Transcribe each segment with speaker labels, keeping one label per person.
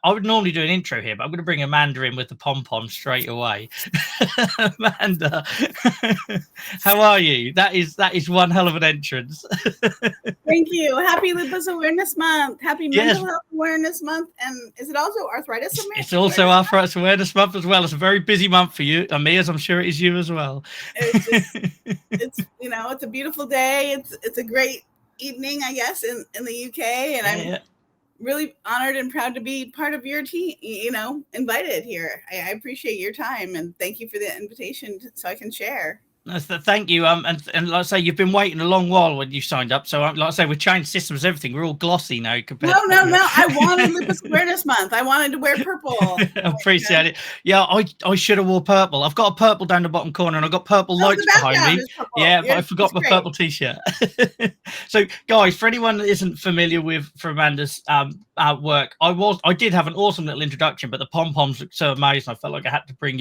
Speaker 1: I would normally do an intro here, but I'm going to bring Amanda in with the pom-pom straight away. Amanda, how are you? That is one hell of an entrance.
Speaker 2: Thank you. Happy Lupus Awareness Month. Happy Mental Health Awareness Month. And is it also Arthritis Awareness?
Speaker 1: It's also Arthritis Awareness Month as well. It's a very busy month for you, and me, as I'm sure it is you as well.
Speaker 2: It's a beautiful day. It's a great evening, I guess, in the UK, and I'm really honored and proud to be part of your team, invited here. I appreciate your time, and thank you for the invitation so I can share.
Speaker 1: Thank you. And like I say, you've been waiting a long while when you signed up. So like I say, we've changed systems, everything. We're all glossy now.
Speaker 2: No. I wanted Lupus Awareness Month. I wanted to wear purple.
Speaker 1: Appreciate it. Yeah, I should have wore purple. I've got a purple down the bottom corner, and I've got purple lights behind me. Yeah, but I forgot my purple t-shirt. So, guys, for anyone that isn't familiar with Amanda's work, I did have an awesome little introduction, but the pom-poms looked so amazing. I felt like I had to bring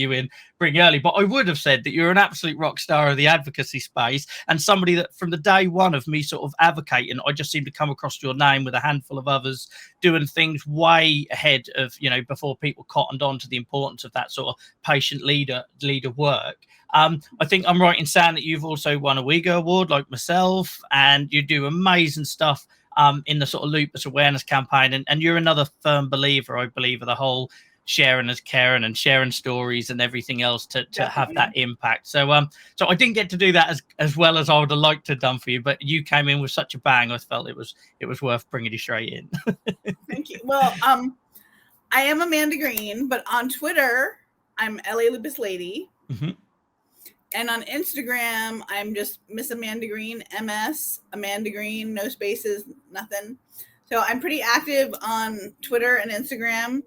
Speaker 1: early. But I would have said that you're an absolute rock star of the advocacy space, and somebody that from the day one of me sort of advocating, I just seem to come across your name with a handful of others doing things way ahead of, before people cottoned on to the importance of that sort of patient leader work. I think I'm right in saying that you've also won a WIGA award like myself, and you do amazing stuff in the sort of lupus awareness campaign, and you're another firm believer, I believe, of the whole sharing as caring and sharing stories and everything else to have that impact. So I didn't get to do that as well as I would have liked to have done for you, but you came in with such a bang. I felt it was worth bringing you straight in.
Speaker 2: Thank you. Well, I am Amanda Greene, but on Twitter I'm LA Lupus Lady. Mm-hmm. And on Instagram I'm just Miss Amanda Greene, MS Amanda Greene, no spaces, nothing. So I'm pretty active on Twitter and Instagram,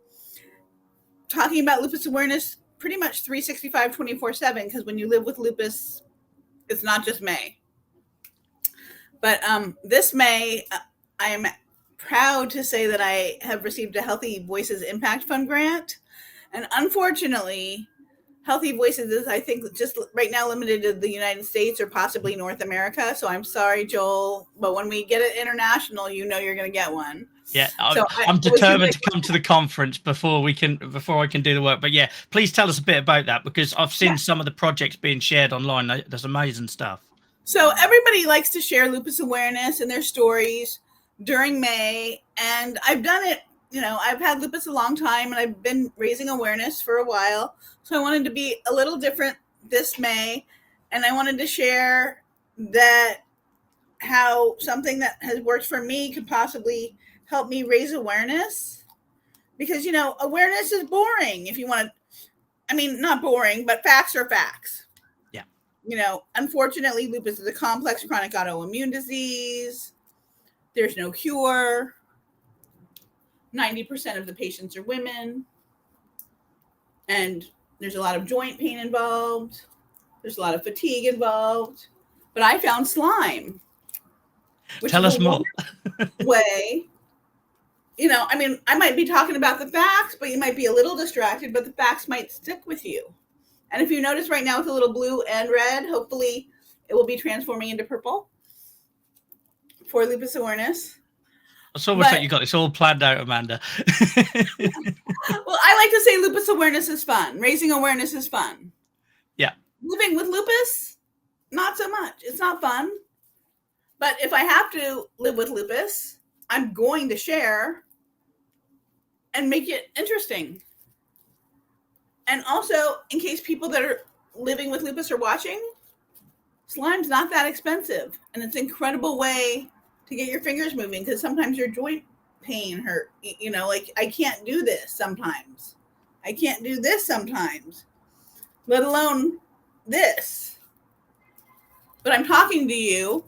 Speaker 2: talking about lupus awareness pretty much 365, 24/7, because when you live with lupus, it's not just May. But this May, I am proud to say that I have received a Healthy Voices Impact Fund grant. And unfortunately, Healthy Voices is, I think, just right now limited to the United States or possibly North America. So I'm sorry, Joel, but when we get it international, you're going to get one.
Speaker 1: Yeah, I'm determined to come to the conference before I can do the work. But yeah, please tell us a bit about that, because I've seen some of the projects being shared online. There's amazing stuff.
Speaker 2: So everybody likes to share lupus awareness and their stories during May. And I've done it, I've had lupus a long time and I've been raising awareness for a while. So I wanted to be a little different this May. And I wanted to share that how something that has worked for me could possibly help me raise awareness, because, awareness is boring. If you want to, not boring, but facts are facts.
Speaker 1: Yeah.
Speaker 2: Unfortunately, lupus is a complex chronic autoimmune disease. There's no cure. 90% of the patients are women. And there's a lot of joint pain involved. There's a lot of fatigue involved. But I found slime.
Speaker 1: Tell us more.
Speaker 2: Way. I might be talking about the facts, but you might be a little distracted, but the facts might stick with you. And if you notice right now with a little blue and red, hopefully it will be transforming into purple for lupus awareness.
Speaker 1: It's almost like you got this all planned out, Amanda.
Speaker 2: Well, I like to say lupus awareness is fun. Raising awareness is fun.
Speaker 1: Yeah.
Speaker 2: Living with lupus, not so much. It's not fun. But if I have to live with lupus, I'm going to share and make it interesting. And also, in case people that are living with lupus are watching, slime's not that expensive. And it's an incredible way to get your fingers moving, because sometimes your joint pain hurt. Like I can't do this sometimes. I can't do this sometimes, let alone this. But I'm talking to you.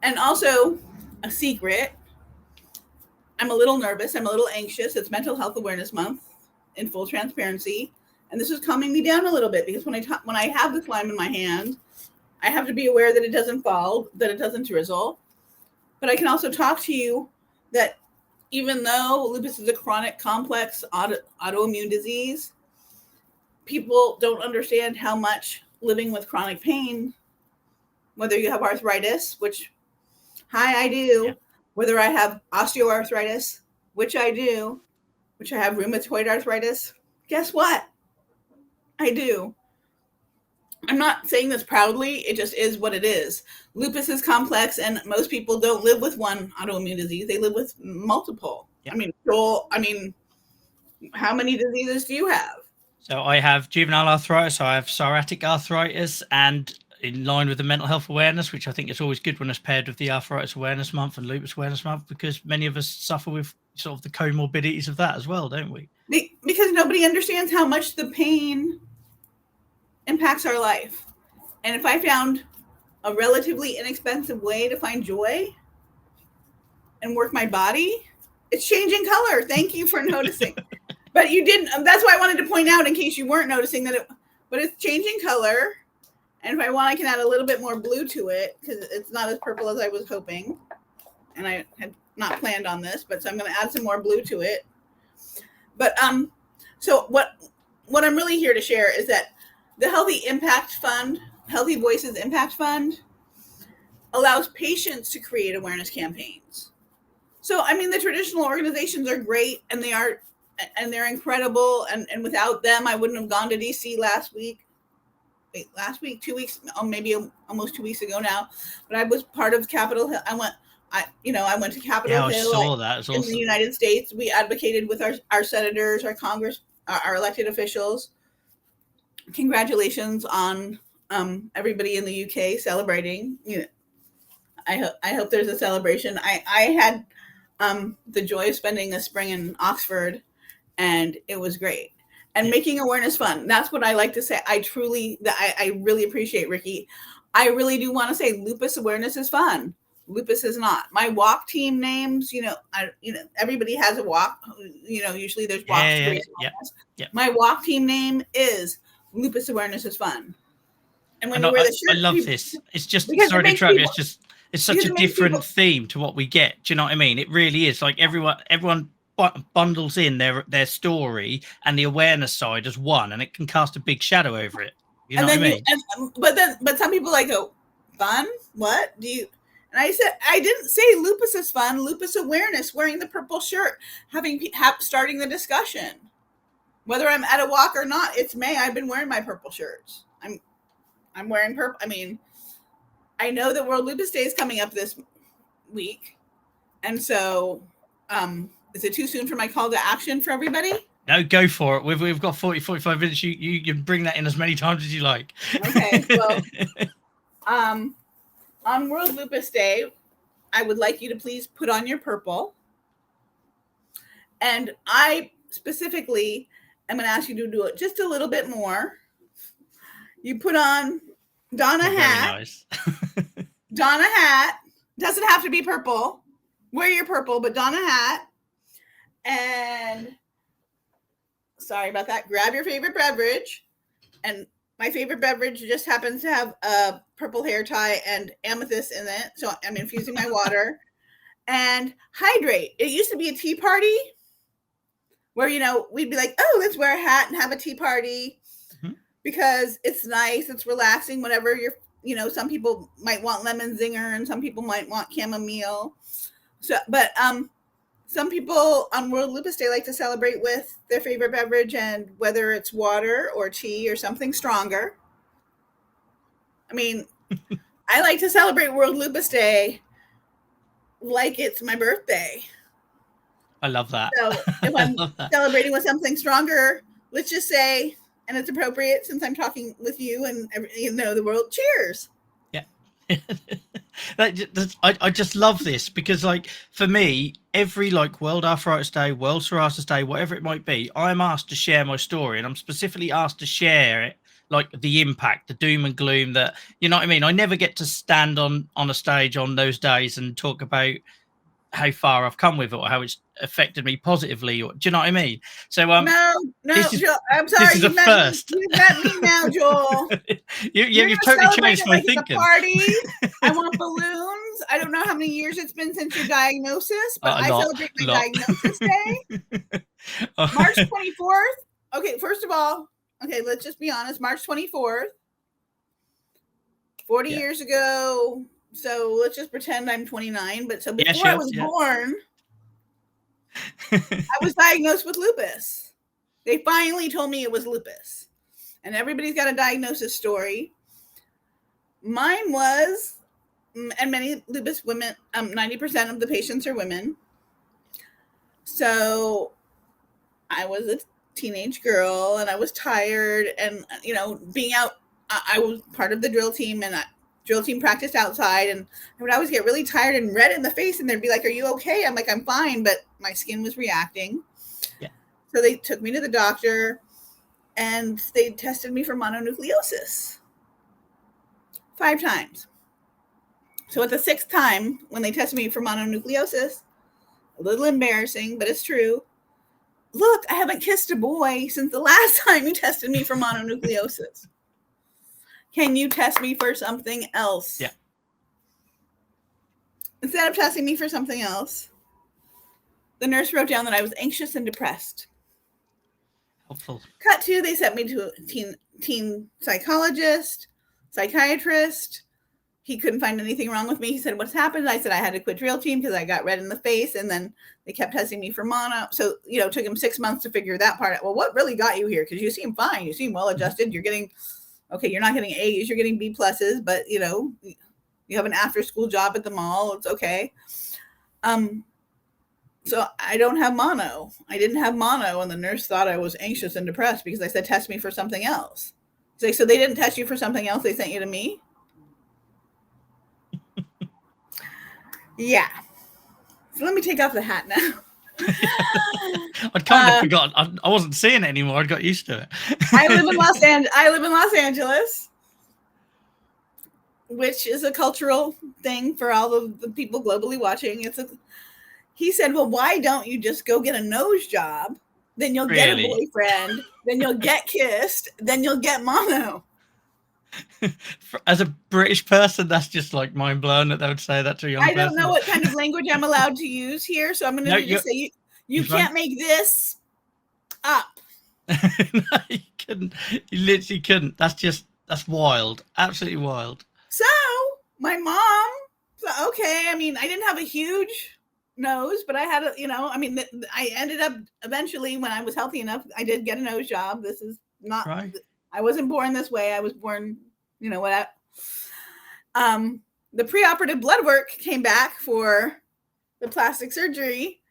Speaker 2: And also, a secret, I'm a little nervous. I'm a little anxious. It's Mental Health Awareness Month, in full transparency. And this is calming me down a little bit, because when I have the slime in my hand, I have to be aware that it doesn't fall, that it doesn't drizzle. But I can also talk to you that even though lupus is a chronic, complex autoimmune disease, people don't understand how much living with chronic pain, whether you have arthritis, which I do, whether I have osteoarthritis, which I do, which I have rheumatoid arthritis. Guess what? I do. I'm not saying this proudly. It just is what it is. Lupus is complex, and most people don't live with one autoimmune disease. They live with multiple. Yeah. I mean, Joel, how many diseases do you have?
Speaker 1: So I have juvenile arthritis. I have psoriatic arthritis, and in line with the mental health awareness, which I think is always good when it's paired with the Arthritis Awareness Month and Lupus Awareness Month, because many of us suffer with sort of the comorbidities of that as well, don't we?
Speaker 2: Because nobody understands how much the pain impacts our life. And if I found a relatively inexpensive way to find joy and work my body, it's changing color. Thank you for noticing. But you didn't. That's why I wanted to point out, in case you weren't noticing, that but it's changing color. And if I want, I can add a little bit more blue to it, because it's not as purple as I was hoping. And I had not planned on this, but so I'm going to add some more blue to it. But so what I'm really here to share is that the Healthy Voices Impact Fund, allows patients to create awareness campaigns. So, the traditional organizations are great, and they're incredible. And without them, I wouldn't have gone to DC last week, 2 weeks, maybe almost 2 weeks ago now. But I was part of Capitol Hill. I went to Capitol Hill.
Speaker 1: I saw that. It's awesome.
Speaker 2: In the United States. We advocated with our senators, our Congress, our elected officials. Congratulations on everybody in the UK celebrating. I hope there's a celebration. I had the joy of spending a spring in Oxford, and it was great. And making awareness fun. That's what I like to say. I really appreciate, Ricky. I really do want to say lupus awareness is fun. Lupus is not. My walk team names, everybody has a walk. Usually there's walks.
Speaker 1: Yeah.
Speaker 2: My walk team name is Lupus Awareness is Fun. And when
Speaker 1: you
Speaker 2: wear the shirt,
Speaker 1: I love this. It's just, sorry to interrupt you, it's such a different theme to what we get. Do you know what I mean? It really is. Like everyone bundles in their story and the awareness side as one, and it can cast a big shadow over it. You know what I mean?
Speaker 2: But some people go, fun? What do you? And I said, I didn't say lupus is fun. Lupus awareness, wearing the purple shirt, starting the discussion. Whether I'm at a walk or not, it's May. I've been wearing my purple shirts. I'm wearing purple. I know that World Lupus Day is coming up this week. And so, is it too soon for my call to action for everybody?
Speaker 1: No, go for it. We've got 45 minutes. You can bring that in as many times as you like.
Speaker 2: Okay. Well, on World Lupus Day, I would like you to please put on your purple. And I specifically am going to ask you to do it just a little bit more. You put on Donna hat.
Speaker 1: Nice.
Speaker 2: Donna hat. Doesn't have to be purple. Wear your purple, but Donna hat. And sorry about that. Grab your favorite beverage. And my favorite beverage just happens to have a purple hair tie and amethyst in it. So I'm infusing my water. And hydrate. It used to be a tea party where, we'd be like, oh, let's wear a hat and have a tea party because it's nice. It's relaxing. Whatever you're, some people might want lemon zinger and some people might want chamomile. So, but some people on World Lupus Day like to celebrate with their favorite beverage, and whether it's water or tea or something stronger. I like to celebrate World Lupus Day like it's my birthday.
Speaker 1: I love that.
Speaker 2: So if I'm celebrating with something stronger, let's just say, and it's appropriate since I'm talking with you and the world, cheers.
Speaker 1: Yeah. I just love this because, for me, every World Arthritis Day, World Psoriasis Day, whatever it might be, I'm asked to share my story, and I'm specifically asked to share it, the impact, the doom and gloom that, you know what I mean? I never get to stand on a stage on those days and talk about how far I've come with it or how it's affected me positively, or do you know what I mean? So
Speaker 2: no, Joel, I'm sorry.
Speaker 1: This is a first.
Speaker 2: You met me now, Joel.
Speaker 1: You've totally changed my thinking.
Speaker 2: Party. I want balloons. I don't know how many years it's been since your diagnosis, but I celebrate my diagnosis day. March 24th. Okay, first of all, let's just be honest. March 24th, 40 years ago. So let's just pretend I'm 29. But so before I was born, I was diagnosed with lupus. They finally told me it was lupus. And everybody's got a diagnosis story. Mine was, and many lupus women, 90% of the patients are women. So I was a teenage girl and I was tired, and, you know, being out, I was part of the drill team, and drill team practiced outside, and I would always get really tired and red in the face, and they'd be like, "Are you okay?" I'm like, "I'm fine," but my skin was reacting.
Speaker 1: Yeah.
Speaker 2: So they took me to the doctor, and they tested me for mononucleosis 5 times. So at the 6th time, when they tested me for mononucleosis, a little embarrassing, but it's true. Look, I haven't kissed a boy since the last time you tested me for mononucleosis. Can you test me for something else?
Speaker 1: Yeah.
Speaker 2: Instead of testing me for something else, the nurse wrote down that I was anxious and depressed.
Speaker 1: Helpful.
Speaker 2: Cut to, they sent me to a teen psychologist, psychiatrist. He couldn't find anything wrong with me. He said, "What's happened?" I said, "I had to quit drill team because I got red in the face." And then they kept testing me for mono. So, you know, it took him 6 months to figure that part out. Well, what really got you here? Because you seem fine. You seem well adjusted. You're getting, okay, you're not getting A's. You're getting B pluses. But, you know, you have an after school job at the mall. It's okay. So I don't have mono. I didn't have mono. And the nurse thought I was anxious and depressed because I said, "Test me for something else." He's like, "So they didn't test you for something else? They sent you to me?" Yeah. So let me take off the hat now.
Speaker 1: I'd kind of forgotten. I wasn't seeing it anymore. I'd got used to it.
Speaker 2: I live in Los Angeles, which is a cultural thing for all of the people globally watching. He said, "Well, why don't you just go get a nose job? Then you'll get a boyfriend. Then you'll get kissed. Then you'll get mono."
Speaker 1: As a British person, that's just like mind blowing that they would say that to a young person.
Speaker 2: I don't know what kind of language I'm allowed to use here, so I'm going to just say you can't make this up.
Speaker 1: No, you couldn't. You literally couldn't. That's wild. Absolutely wild.
Speaker 2: So my mom, okay, I mean, I didn't have a huge nose, but I had I ended up eventually, when I was healthy enough, I did get a nose job. This is not right. I wasn't born this way. I was born, you know what? The preoperative blood work came back for the plastic surgery,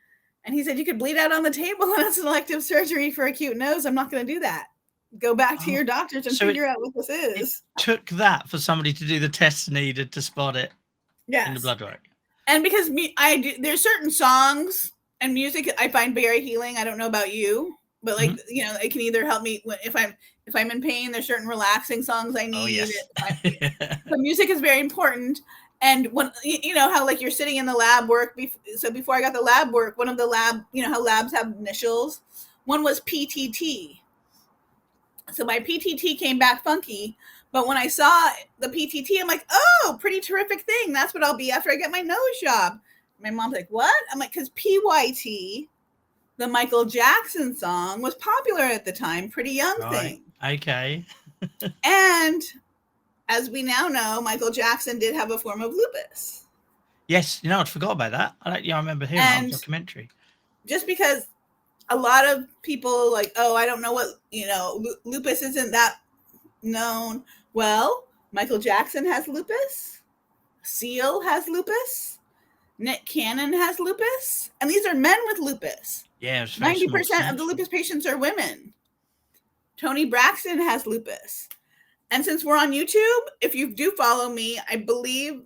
Speaker 2: and he said, "You could bleed out on the table on a selective surgery for acute nose. I'm not going to do that. Go back to your doctors and figure out what this is."
Speaker 1: It took that for somebody to do the tests needed to spot it in the blood work. And
Speaker 2: because there's certain songs and music I find very healing. I don't know about you, but like, you know, it can either help me if I'm in pain. There's certain relaxing songs I need.
Speaker 1: Oh, yes.
Speaker 2: The music is very important. And when, you know, how like you're sitting in the lab work. So before I got the lab work, one of the lab, you know how labs have initials. One was PTT. So my PTT came back funky. But when I saw the PTT, I'm like, "Oh, pretty terrific thing. That's what I'll be after I get my nose job." My mom's like, "What?" I'm like, "Because PYT, the Michael Jackson song, was popular at the time. Pretty young thing."
Speaker 1: Okay.
Speaker 2: And as we now know, Michael Jackson did have a form of lupus.
Speaker 1: Yes, you know, I forgot about that. I remember hearing that documentary.
Speaker 2: Just because a lot of people like, "Oh, I don't know what, you know, lupus isn't that known." Well, Michael Jackson has lupus. Seal has lupus. Nick Cannon has lupus. And these are men with lupus.
Speaker 1: Yeah.
Speaker 2: 90% of the lupus patients are women. Tony Braxton has lupus. And since we're on YouTube, if you do follow me, I believe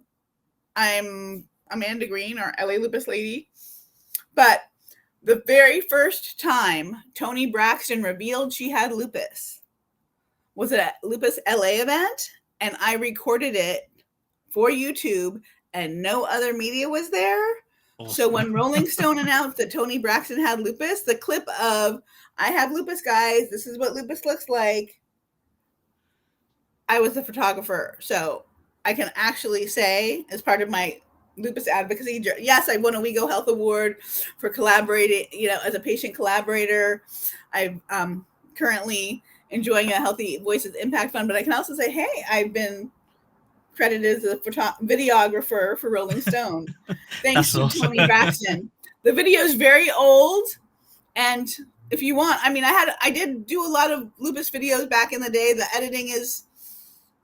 Speaker 2: I'm Amanda Greene, or LA Lupus Lady. But the very first time Tony Braxton revealed she had lupus was at a Lupus LA event, and I recorded it for YouTube, and no other media was there. Awesome. So when Rolling Stone announced that Tony Braxton had lupus, the clip of "I have lupus, guys. This is what lupus looks like." I was the photographer. So I can actually say, as part of my lupus advocacy, yes, I won a WeGo Health Award for collaborating, you know, as a patient collaborator. I'm currently enjoying a Healthy Voices Impact Fund, but I can also say, hey, I've been credited as a videographer for Rolling Stone. Thanks to Tony Braxton. The video is very old, and if you want, I mean, I did do a lot of lupus videos back in the day. The editing is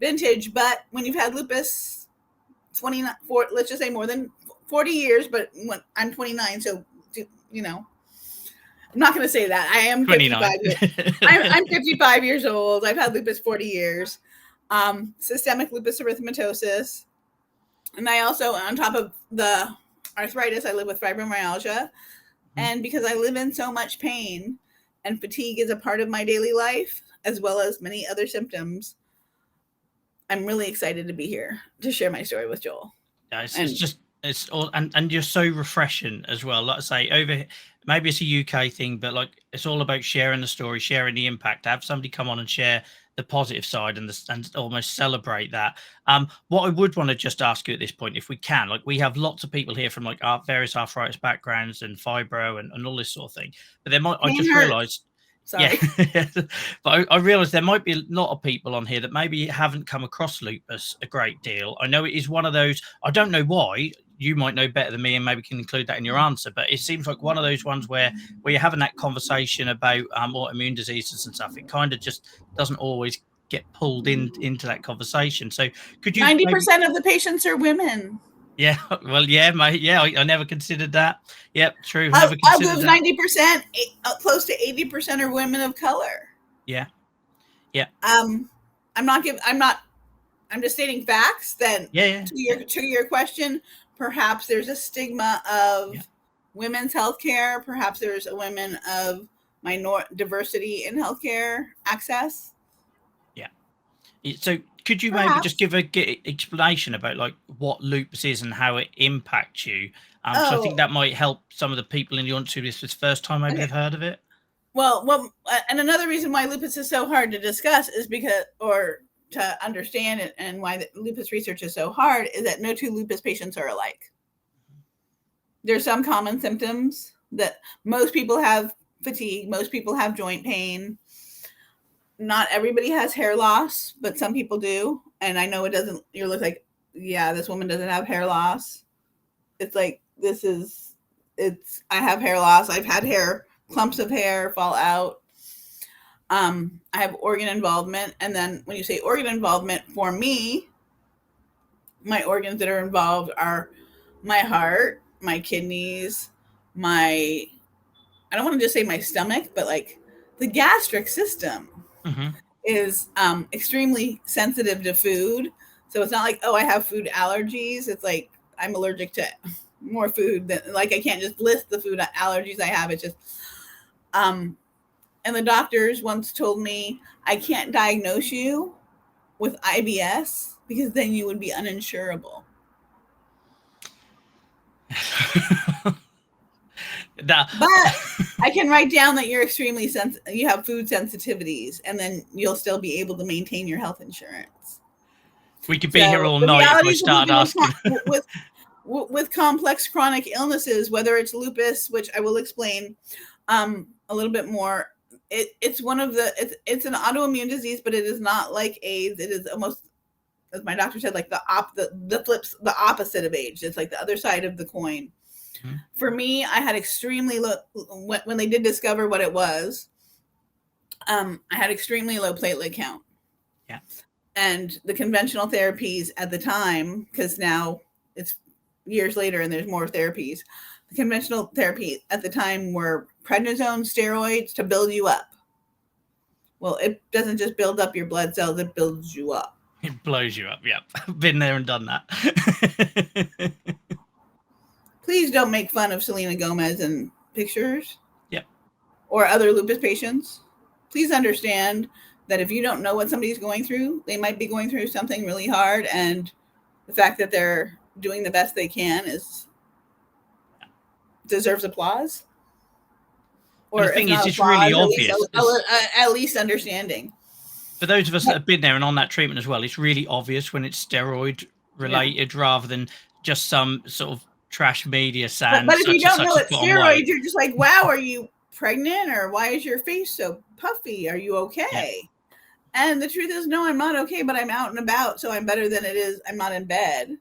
Speaker 2: vintage, but when you've had lupus 29, let's just say more than 40 years, but when I'm 29, so you know, I'm not going to say that. I am 55. I'm 55 years old. I've had lupus 40 years. Systemic lupus erythematosus. And I also, on top of the arthritis, I live with fibromyalgia. And because I live in so much pain and fatigue is a part of my daily life, as well as many other symptoms, I'm really excited to be here to share my story with Joel.
Speaker 1: Yeah, it's all, and you're so refreshing as well. Like I say, maybe it's a UK thing, but like it's all about sharing the story, sharing the impact. To have somebody come on and share the positive side and almost celebrate that. What I would want to just ask you at this point, if we can, like we have lots of people here from like various arthritis backgrounds and fibro and all this sort of thing, but I just realized. Sorry. Yeah. But I realize there might be a lot of people on here that maybe haven't come across lupus a great deal. I know it is one of those, I don't know why, you might know better than me and maybe can include that in your answer, but it seems like one of those ones where you're having that conversation about autoimmune diseases and stuff. It kind of just doesn't always get pulled into that conversation. So could you
Speaker 2: 90% of the patients are women.
Speaker 1: Yeah, well, yeah, mate. Yeah, I never considered that. Yep, true.
Speaker 2: Never considered that. 90%, close to 80% are women of color.
Speaker 1: Yeah, yeah.
Speaker 2: I'm just stating facts. Then, to your question, perhaps there's a stigma of women's healthcare. Perhaps there's a women of diversity in healthcare access.
Speaker 1: Yeah. So. Could you maybe just give a explanation about like what lupus is and how it impacts you? So I think that might help some of the people in the audience who this was first time maybe have heard of it.
Speaker 2: Well, and another reason why lupus is so hard to discuss is to understand it, and why the lupus research is so hard is that no two lupus patients are alike. There's some common symptoms that most people have: fatigue, most people have joint pain. Not everybody has hair loss, but some people do. And I know it doesn't, you look like, yeah, this woman doesn't have hair loss. It's like, I have hair loss. I've had clumps of hair fall out. I have organ involvement. And then when you say organ involvement, for me, my organs that are involved are my heart, my kidneys, I don't want to just say my stomach, but like the gastric system. Mm-hmm. Is extremely sensitive to food. So it's not like, I have food allergies. It's like I'm allergic to more food I can't just list the food allergies I have. It's just and the doctors once told me I can't diagnose you with IBS because then you would be uninsurable. But I can write down that you're extremely you have food sensitivities, and then you'll still be able to maintain your health insurance.
Speaker 1: We could be here all night if I started asking.
Speaker 2: With complex chronic illnesses, whether it's lupus, which I will explain a little bit more, it's one of it's an autoimmune disease, but it is not like AIDS. It is almost, as my doctor said, like the opposite of AIDS. It's like the other side of the coin. Mm-hmm. For me, I had extremely low, when they did discover what it was, I had extremely low platelet count.
Speaker 1: Yeah.
Speaker 2: And the conventional therapies at the time, because now it's years later and there's more therapies, the conventional therapy at the time were prednisone, steroids to build you up. Well, it doesn't just build up your blood cells, it builds you up.
Speaker 1: It blows you up, yep. Been there and done that.
Speaker 2: Please don't make fun of Selena Gomez in pictures.
Speaker 1: Yep.
Speaker 2: Or other lupus patients. Please understand that if you don't know what somebody's going through, they might be going through something really hard, and the fact that they're doing the best they can deserves applause.
Speaker 1: Or the thing is, it's really obvious.
Speaker 2: At least understanding.
Speaker 1: For those of us that have been there and on that treatment as well, it's really obvious when it's steroid related rather than just some sort of trash media saying.
Speaker 2: But if you don't know it's steroids, you're just like, wow, are you pregnant? Or why is your face so puffy? Are you okay? Yeah. And the truth is, no, I'm not okay, but I'm out and about, so I'm better than it is. I'm not in bed.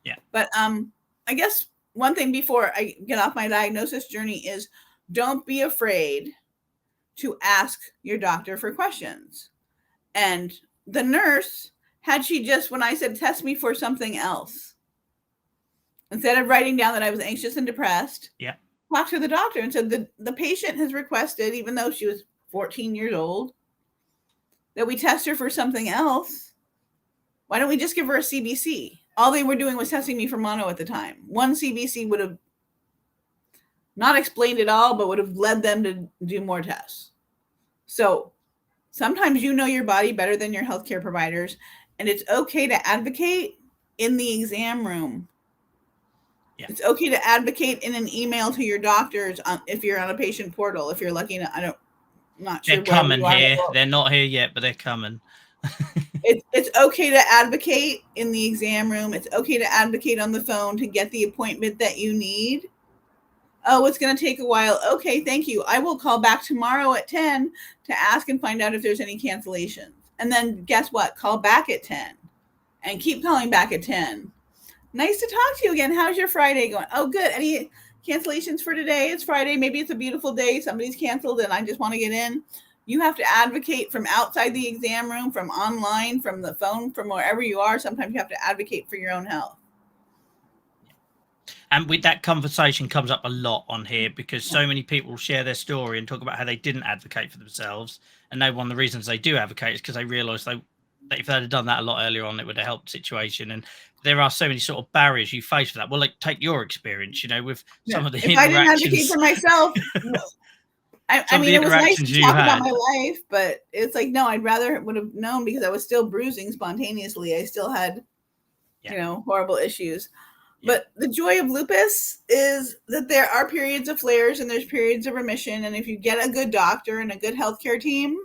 Speaker 1: Yeah.
Speaker 2: But I guess one thing before I get off my diagnosis journey is don't be afraid to ask your doctor for questions. And the nurse, had she just, when I said, test me for something else, instead of writing down that I was anxious and depressed, talk to the doctor and said the patient has requested, even though she was 14 years old, that we test her for something else. Why don't we just give her a CBC? All they were doing was testing me for mono at the time. One CBC would have not explained it all, but would have led them to do more tests. So sometimes you know your body better than your healthcare providers, and it's okay to advocate in the exam room. It's okay to advocate in an email to your doctors if you're on a patient portal. If you're lucky enough, I'm not sure.
Speaker 1: They're coming here. They're not here yet, but they're coming.
Speaker 2: It's okay to advocate in the exam room. It's okay to advocate on the phone to get the appointment that you need. Oh, it's going to take a while. Okay, thank you. I will call back tomorrow at 10 to ask and find out if there's any cancellations. And then guess what? Call back at 10 and keep calling back at 10. Nice to talk to you again. How's your Friday going? Oh, good. Any cancellations for today? It's Friday. Maybe it's a beautiful day. Somebody's canceled and I just want to get in. You have to advocate from outside the exam room, from online, from the phone, from wherever you are. Sometimes you have to advocate for your own health.
Speaker 1: And with that conversation comes up a lot on here because so many people share their story and talk about how they didn't advocate for themselves. And one of the reasons they do advocate is because they realize that if they had done that a lot earlier on, it would have helped the situation. And there are so many sort of barriers you face for that. Well, like take your experience, with some of the
Speaker 2: interactions. I didn't advocate for myself. I mean, it was nice to talk about my life, but it's like, no, I'd rather would have known because I was still bruising spontaneously. I still had, horrible issues. But the joy of lupus is that there are periods of flares and there's periods of remission. And if you get a good doctor and a good healthcare team,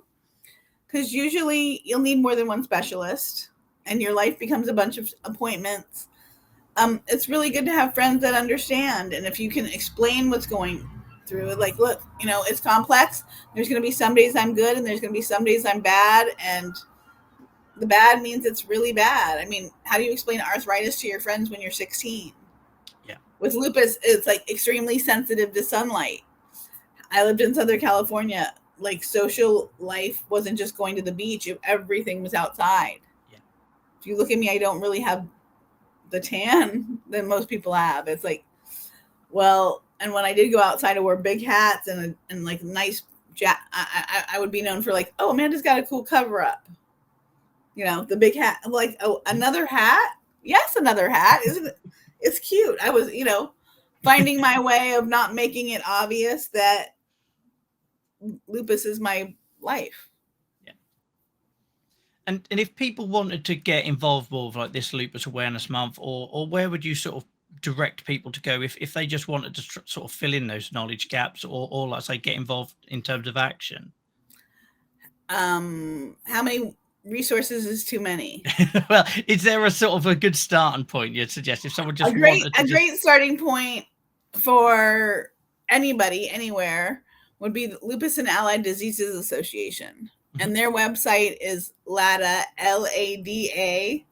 Speaker 2: because usually you'll need more than one specialist and your life becomes a bunch of appointments. It's really good to have friends that understand. And if you can explain what's going through it, like, look, it's complex. There's going to be some days I'm good and there's going to be some days I'm bad. And the bad means it's really bad. I mean, how do you explain arthritis to your friends when you're 16?
Speaker 1: Yeah.
Speaker 2: With lupus, it's like extremely sensitive to sunlight. I lived in Southern California. Like social life wasn't just going to the beach. Everything was outside.
Speaker 1: Yeah.
Speaker 2: If you look at me, I don't really have the tan that most people have. It's like, well, and when I did go outside, I wore big hats and like nice I would be known for like, oh, Amanda's got a cool cover up. The big hat. I'm like, oh, another hat? Yes, another hat. Isn't it? It's cute. I was, finding my way of not making it obvious that lupus is my life.
Speaker 1: Yeah. And if people wanted to get involved more with like this Lupus Awareness Month, or where would you sort of direct people to go if they just wanted to sort of fill in those knowledge gaps or like say get involved in terms of action?
Speaker 2: How many resources is too many?
Speaker 1: Well, is there a sort of a good starting point you'd suggest if someone just
Speaker 2: great starting point for anybody anywhere would be the Lupus and Allied Diseases Association. And their website is LADA, LADA,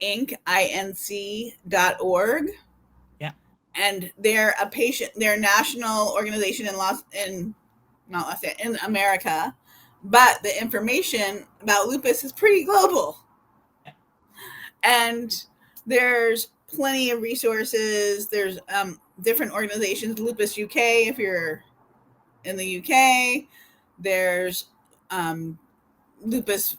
Speaker 2: Inc.org.
Speaker 1: Yeah.
Speaker 2: And they're they're a national organization in America, but the information about lupus is pretty global. Yeah. And there's plenty of resources. There's different organizations, Lupus UK, if you're in the UK. There's lupus.org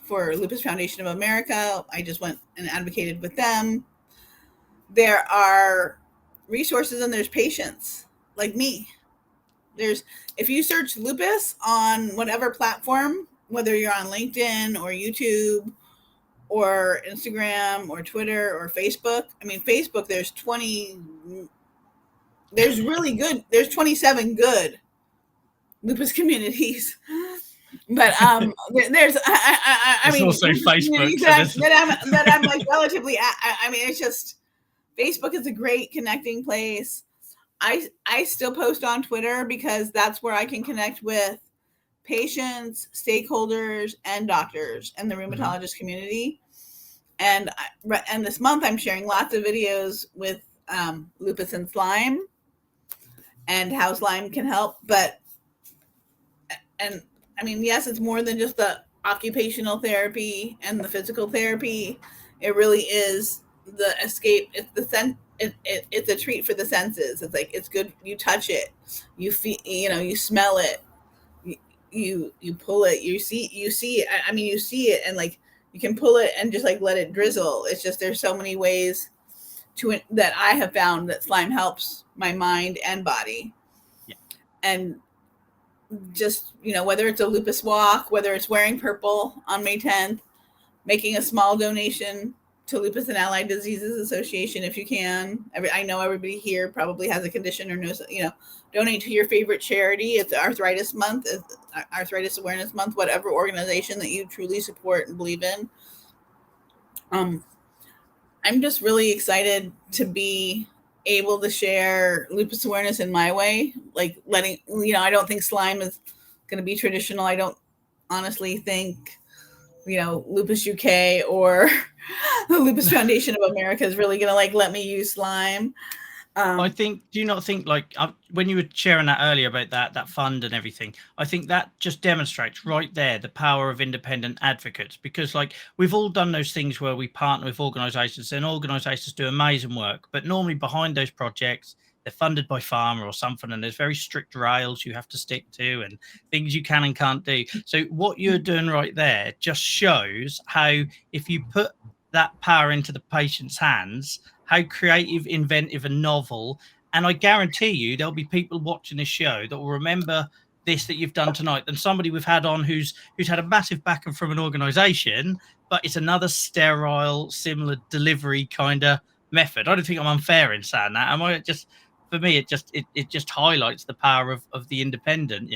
Speaker 2: for Lupus Foundation of America. I just went and advocated with them. There are resources and there's patients like me. If you search lupus on whatever platform, whether you're on LinkedIn or YouTube or Instagram or Twitter or Facebook. I mean, Facebook, there's 27 good lupus communities. But there's I mean
Speaker 1: also Facebook
Speaker 2: that I'm like relatively I mean, it's just Facebook is a great connecting place. I still post on Twitter because that's where I can connect with patients, stakeholders, and doctors and the rheumatologist community. And this month I'm sharing lots of videos with lupus and slime and how slime can help. And I mean, yes, it's more than just the occupational therapy and the physical therapy. It really is the escape. It's the it's a treat for the senses. It's like, it's good. You touch it, you feel, you smell it, you pull it, you see it. I mean, you see it, and like, you can pull it and just like let it drizzle. It's just, there's so many ways that I have found that slime helps my mind and body.
Speaker 1: Yeah.
Speaker 2: And just, whether it's a lupus walk, whether it's wearing purple on May 10th, making a small donation to Lupus and Allied Diseases Association if you can. I know everybody here probably has a condition or knows, donate to your favorite charity. It's Arthritis Month, Arthritis Awareness Month, whatever organization that you truly support and believe in. I'm just really excited to be able to share lupus awareness in my way, like letting, I don't think slime is going to be traditional. I don't honestly think, Lupus UK or the Lupus Foundation of America is really going to like let me use slime.
Speaker 1: I think, do you not think, like, when you were sharing that earlier about that fund and everything, I think that just demonstrates right there the power of independent advocates, because like, we've all done those things where we partner with organizations, and organizations do amazing work, but normally behind those projects, they're funded by pharma or something, and there's very strict rails you have to stick to and things you can and can't do. So what you're doing right there just shows how, if you put that power into the patient's hands, how creative, inventive, and novel. And I guarantee you there'll be people watching this show that will remember this that you've done tonight, than somebody we've had on who's had a massive backing from an organization, but it's another sterile, similar delivery kind of method. I don't think I'm unfair in saying that, am I? Just, for me, it just highlights the power of the independent,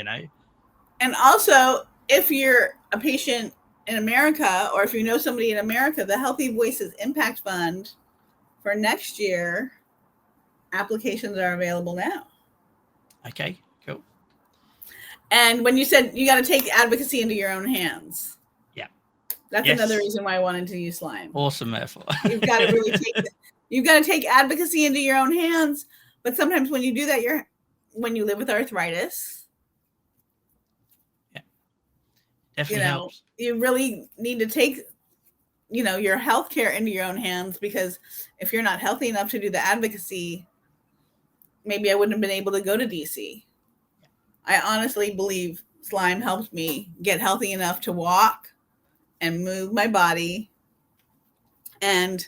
Speaker 2: And also, if you're a patient in America, or if you know somebody in America, the Healthy Voices Impact Fund for next year, applications are available now.
Speaker 1: Okay, cool.
Speaker 2: And when you said you got to take advocacy into your own hands,
Speaker 1: yeah,
Speaker 2: that's another reason why I wanted to use slime.
Speaker 1: Awesome metaphor.
Speaker 2: You've got to really you've got to take advocacy into your own hands. But sometimes when you do that, when you live with arthritis,
Speaker 1: definitely helps.
Speaker 2: You really need to take your healthcare into your own hands, because if you're not healthy enough to do the advocacy, maybe I wouldn't have been able to go to DC. I honestly believe slime helped me get healthy enough to walk and move my body. And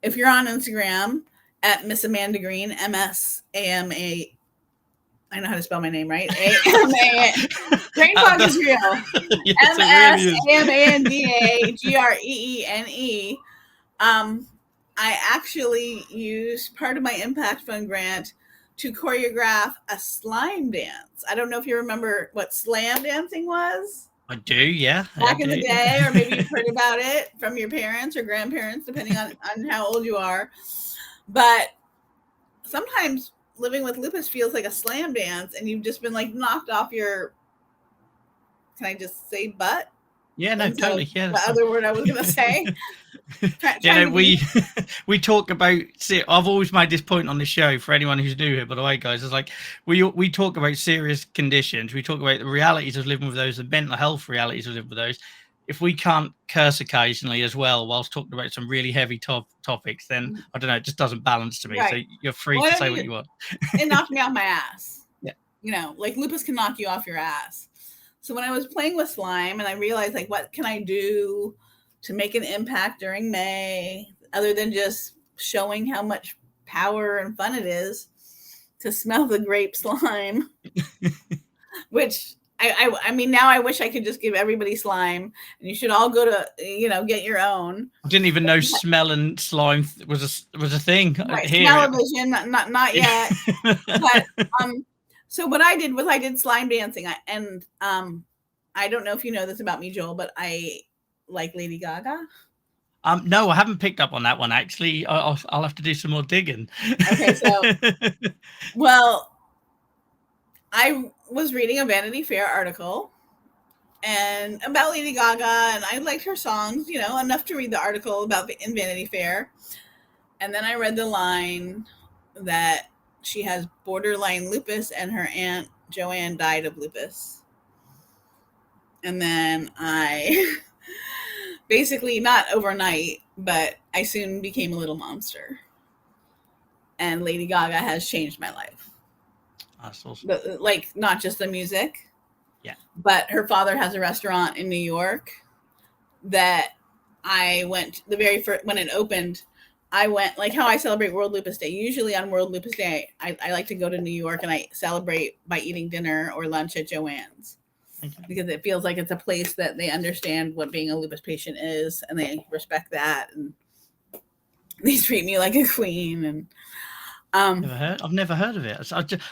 Speaker 2: if you're on Instagram at Miss Amanda Greene, MSAMA, I know how to spell my name, right? AMA. Brain fog is real. MSAMANDAGREENE. I actually used part of my Impact Fund grant to choreograph a slime dance. I don't know if you remember what slam dancing was.
Speaker 1: I do, yeah.
Speaker 2: Back in the day, or maybe you've heard about it from your parents or grandparents, depending on how old you are. But sometimes living with lupus feels like a slam dance, and you've just been like knocked off your, can I just say butt?
Speaker 1: Yeah, no, totally. Yeah,
Speaker 2: the other word I was going to say.
Speaker 1: We talk about, I've always made this point on the show for anyone who's new here, by the way, guys, it's like we talk about serious conditions, we talk about the realities of living with those, the mental health realities of living with those. If we can't curse occasionally as well whilst talking about some really heavy topics, then I don't know, it just doesn't balance to me. Right. So you're free to say what you want.
Speaker 2: It knocked me off my ass.
Speaker 1: Yeah.
Speaker 2: Like lupus can knock you off your ass. So when I was playing with slime and I realized, like, what can I do to make an impact during May, other than just showing how much power and fun it is to smell the grape slime, which I mean, now I wish I could just give everybody slime, and you should all go to, get your own.
Speaker 1: I didn't even know smelling slime was a thing.
Speaker 2: Right. Smell-o-vision, not yet. But so what I did was I did slime dancing, and I don't know if you know this about me, Joel, but I like Lady Gaga.
Speaker 1: No, I haven't picked up on that one, actually. I'll have to do some more digging.
Speaker 2: Okay, so, well, I was reading a Vanity Fair article, and about Lady Gaga, and I liked her songs, you know, enough to read the article about in Vanity Fair. And then I read the line that she has borderline lupus and her aunt Joanne died of lupus. And then I basically, not overnight, but I soon became a little monster. And Lady Gaga has changed my life.
Speaker 1: That's awesome.
Speaker 2: But, like, not just the music.
Speaker 1: Yeah.
Speaker 2: But her father has a restaurant in New York that I went the very first, when it opened, I went, like how I celebrate World Lupus Day. Usually on World Lupus Day, I like to go to New York and I celebrate by eating dinner or lunch at Joanne's. Okay. Because it feels like it's a place that they understand what being a lupus patient is and they respect that and they treat me like a queen. And
Speaker 1: I've never heard of it.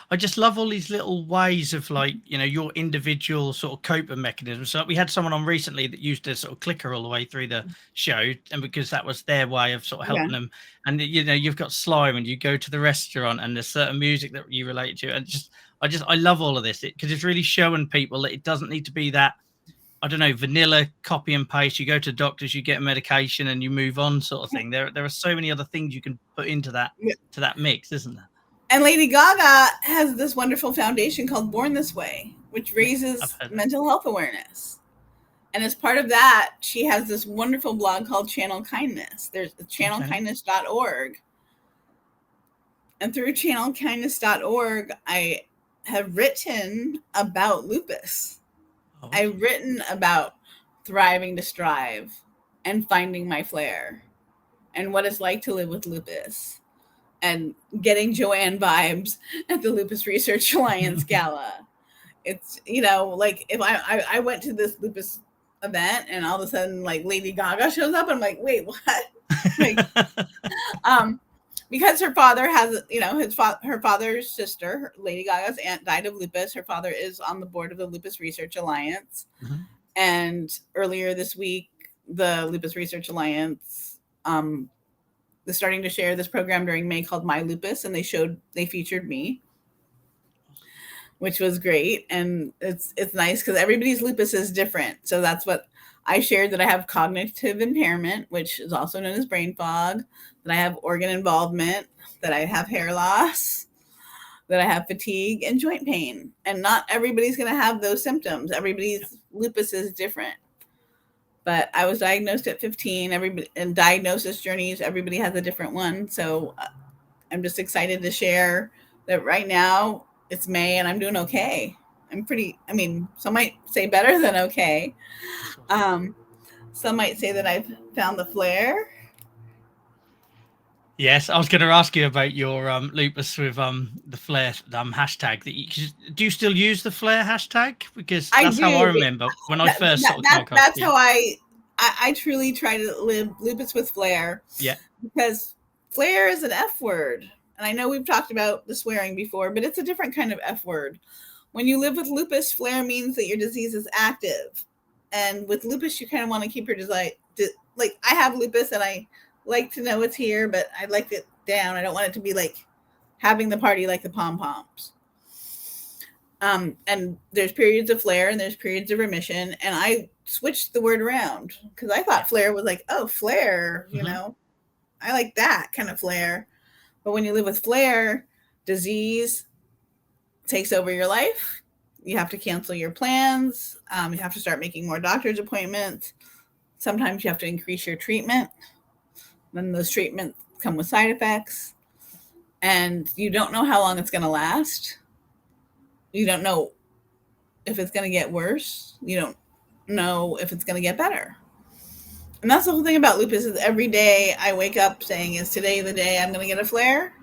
Speaker 1: I just love all these little ways of, like, you know, your individual sort of coping mechanisms. So we had someone on recently that used a sort of clicker all the way through the show, and because that was their way of sort of helping them. And you know, you've got slime, and you go to the restaurant, and there's certain music that you relate to, and I love all of this because it's really showing people that it doesn't need to be that, I don't know, vanilla copy and paste. You go to doctors, you get a medication, and you move on, sort of thing. There are so many other things you can put into that mix, isn't there?
Speaker 2: And Lady Gaga has this wonderful foundation called Born This Way, which raises mental health awareness. And as part of that, she has this wonderful blog called Channel Kindness. There's channelkindness.org. And through channelkindness.org, I have written about lupus. I've written about thriving to strive and finding my flair and what it's like to live with lupus and getting Joanne vibes at the Lupus Research Alliance Gala. It's, you know, like if I went to this lupus event and all of a sudden like Lady Gaga shows up, I'm like, wait, what? Like, because her father has, you know, her father's sister, Lady Gaga's aunt, died of lupus. Her father is on the board of the Lupus Research Alliance. Mm-hmm. And earlier this week, the Lupus Research Alliance is starting to share this program during May called My Lupus, and they featured me, which was great. And it's nice because everybody's lupus is different. So that's what I shared, that I have cognitive impairment, which is also known as brain fog, that I have organ involvement, that I have hair loss, that I have fatigue and joint pain. And not everybody's going to have those symptoms. Everybody's lupus is different. But I was diagnosed at 15. Everybody in diagnosis journeys, everybody has a different one. So I'm just excited to share that right now it's May and I'm doing okay. Some might say better than okay. Some might say that I've found the flair.
Speaker 1: Yes, I was going to ask you about your lupus with the flair hashtag. Do you still use the flair hashtag? Because that's how I remember when I first sort of
Speaker 2: that's how I truly try to live lupus with flair.
Speaker 1: Yeah.
Speaker 2: Because flair is an F word. And I know we've talked about the swearing before, but it's a different kind of F word. When you live with lupus, flair means that your disease is active. And with lupus, you kind of want to keep your disease, like I have lupus and I like to know it's here, but I like it down. I don't want it to be like having the party like the pompoms. And there's periods of flair and there's periods of remission. And I switched the word around because I thought flair was like, oh, flair, you know, I like that kind of flair. But when you live with flair, disease takes over your life. You have to cancel your plans. You have to start making more doctor's appointments. Sometimes you have to increase your treatment. Then those treatments come with side effects. And you don't know how long it's going to last. You don't know if it's going to get worse. You don't know if it's going to get better. And that's the whole thing about lupus is every day I wake up saying, is today the day I'm going to get a flare?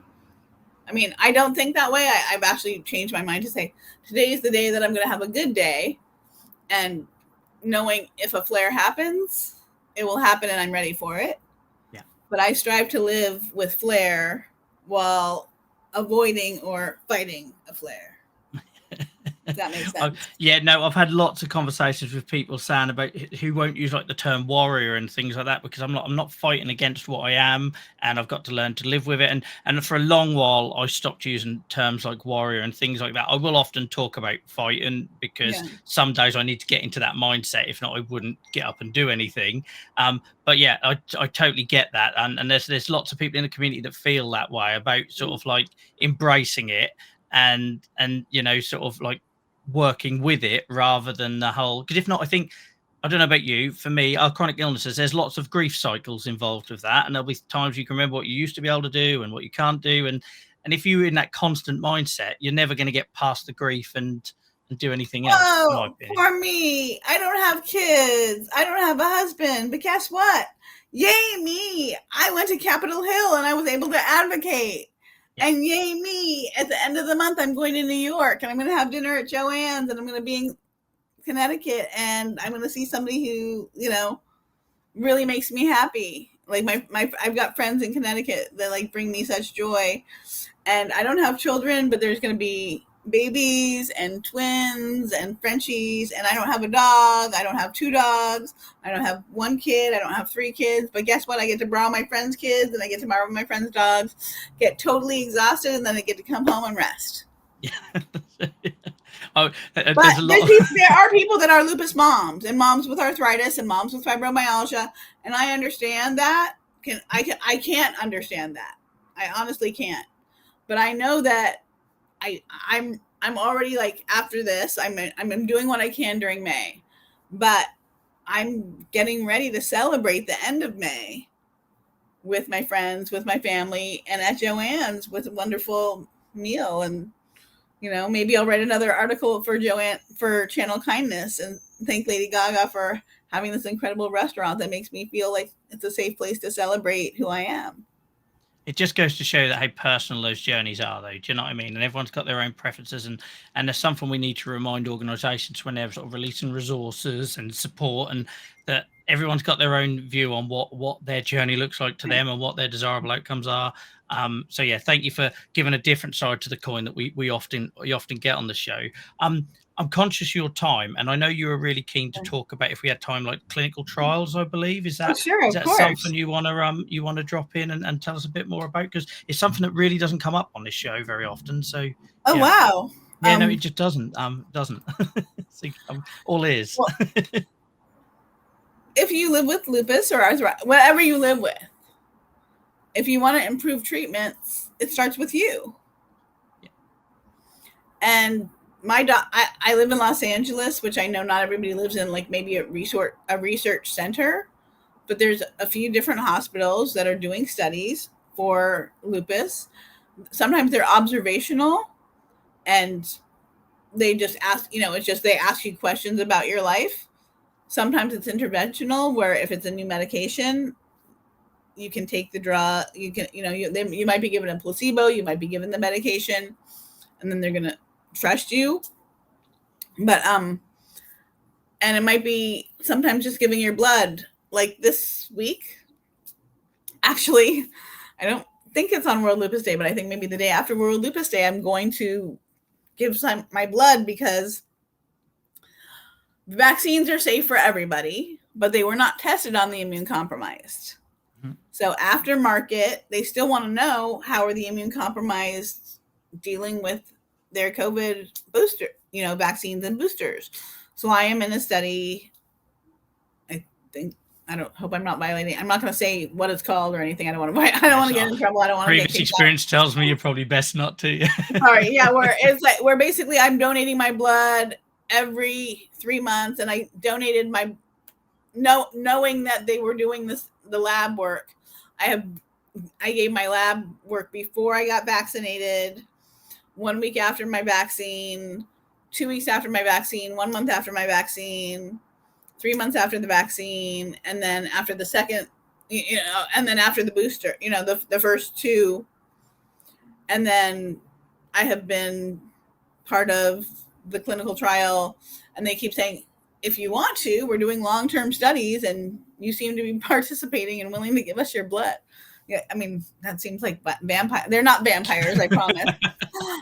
Speaker 2: I mean, I don't think that way. I've actually changed my mind to say, today is the day that I'm going to have a good day. And knowing if a flare happens, it will happen and I'm ready for it.
Speaker 1: Yeah.
Speaker 2: But I strive to live with flair while avoiding or fighting a flare. Does that make sense?
Speaker 1: Yeah, no, I've had lots of conversations with people saying about who won't use like the term warrior and things like that, because I'm not fighting against what I am, and I've got to learn to live with it. And for a long while, I stopped using terms like warrior and things like that. I will often talk about fighting, because some days I need to get into that mindset. If not, I wouldn't get up and do anything. But yeah, I totally get that. And there's lots of people in the community that feel that way about sort of like embracing it and you know, sort of like working with it rather than the whole, because if not, I think, I don't know about you, for me, our chronic illnesses, there's lots of grief cycles involved with that, and there'll be times you can remember what you used to be able to do and what you can't do, and if you're in that constant mindset, you're never going to get past the grief and do anything else.
Speaker 2: Oh, poor me. I don't have kids. I don't have a husband. But guess what? Yay me. I went to Capitol Hill and I was able to advocate. And yay me. At the end of the month, I'm going to New York and I'm going to have dinner at Joanne's and I'm going to be in Connecticut and I'm going to see somebody who, you know, really makes me happy. Like I've got friends in Connecticut that like bring me such joy. And I don't have children, but there's going to be babies and twins and Frenchies, and I don't have a dog. I don't have 2 dogs. I don't have 1 kid. I don't have 3 kids. But guess what? I get to borrow my friends' kids, and I get to borrow my friends' dogs, get totally exhausted, and then I get to come home and rest.
Speaker 1: Yeah. Oh,
Speaker 2: but there are people that are lupus moms and moms with arthritis and moms with fibromyalgia, and I understand that. I can't understand that. I honestly can't. But I know that I'm already like after this, I'm doing what I can during May, but I'm getting ready to celebrate the end of May with my friends, with my family, and at Joanne's with a wonderful meal. And, you know, maybe I'll write another article for Joanne for Channel Kindness and thank Lady Gaga for having this incredible restaurant that makes me feel like it's a safe place to celebrate who I am.
Speaker 1: It just goes to show that how personal those journeys are, though. Do you know what I mean? And everyone's got their own preferences, and there's something we need to remind organisations when they're sort of releasing resources and support, and that everyone's got their own view on what their journey looks like to them and what their desirable outcomes are. So yeah, thank you for giving a different side to the coin that we often get on the show. I'm conscious of your time, and I know you were really keen to talk about, if we had time, like clinical trials, I believe. Is that, is that something you want to drop in and tell us a bit more about? Because it's something that really doesn't come up on this show very often. So
Speaker 2: wow.
Speaker 1: Yeah, no, it just doesn't. So, all ears.
Speaker 2: Well, if you live with lupus or arthritis, whatever you live with, if you want to improve treatments, it starts with you. Yeah. And I live in Los Angeles, which I know not everybody lives in, like maybe a research center, but there's a few different hospitals that are doing studies for lupus. Sometimes they're observational and they just ask, you know, it's just they ask you questions about your life. Sometimes it's interventional, where if it's a new medication, you can take the drug, you can, you know, you might be given a placebo, you might be given the medication, and then they're going to trust you. But and it might be sometimes just giving your blood. Like this week, actually, I don't think it's on World Lupus Day, but I think maybe the day after World Lupus Day, I'm going to give my blood, because vaccines are safe for everybody, but they were not tested on the immune compromised. Mm-hmm. So after market, they still want to know, how are the immune compromised dealing with their COVID booster, you know, vaccines and boosters. So I am in a study. I hope I'm not violating. I'm not going to say what it's called or anything. I don't want to get in trouble. I don't want to.
Speaker 1: Previous experience tells me you're probably best not to.
Speaker 2: All right. Yeah. Where basically I'm donating my blood every 3 months, and I donated knowing that they were doing the lab work. I gave my lab work before I got vaccinated, 1 week after my vaccine, 2 weeks after my vaccine, 1 month after my vaccine, 3 months after the vaccine, and then after the second, you know, and then after the booster, you know, the first 2. And then I have been part of the clinical trial, and they keep saying, if you want to, we're doing long-term studies and you seem to be participating and willing to give us your blood. Yeah, I mean, that seems like vampire. They're not vampires, I promise.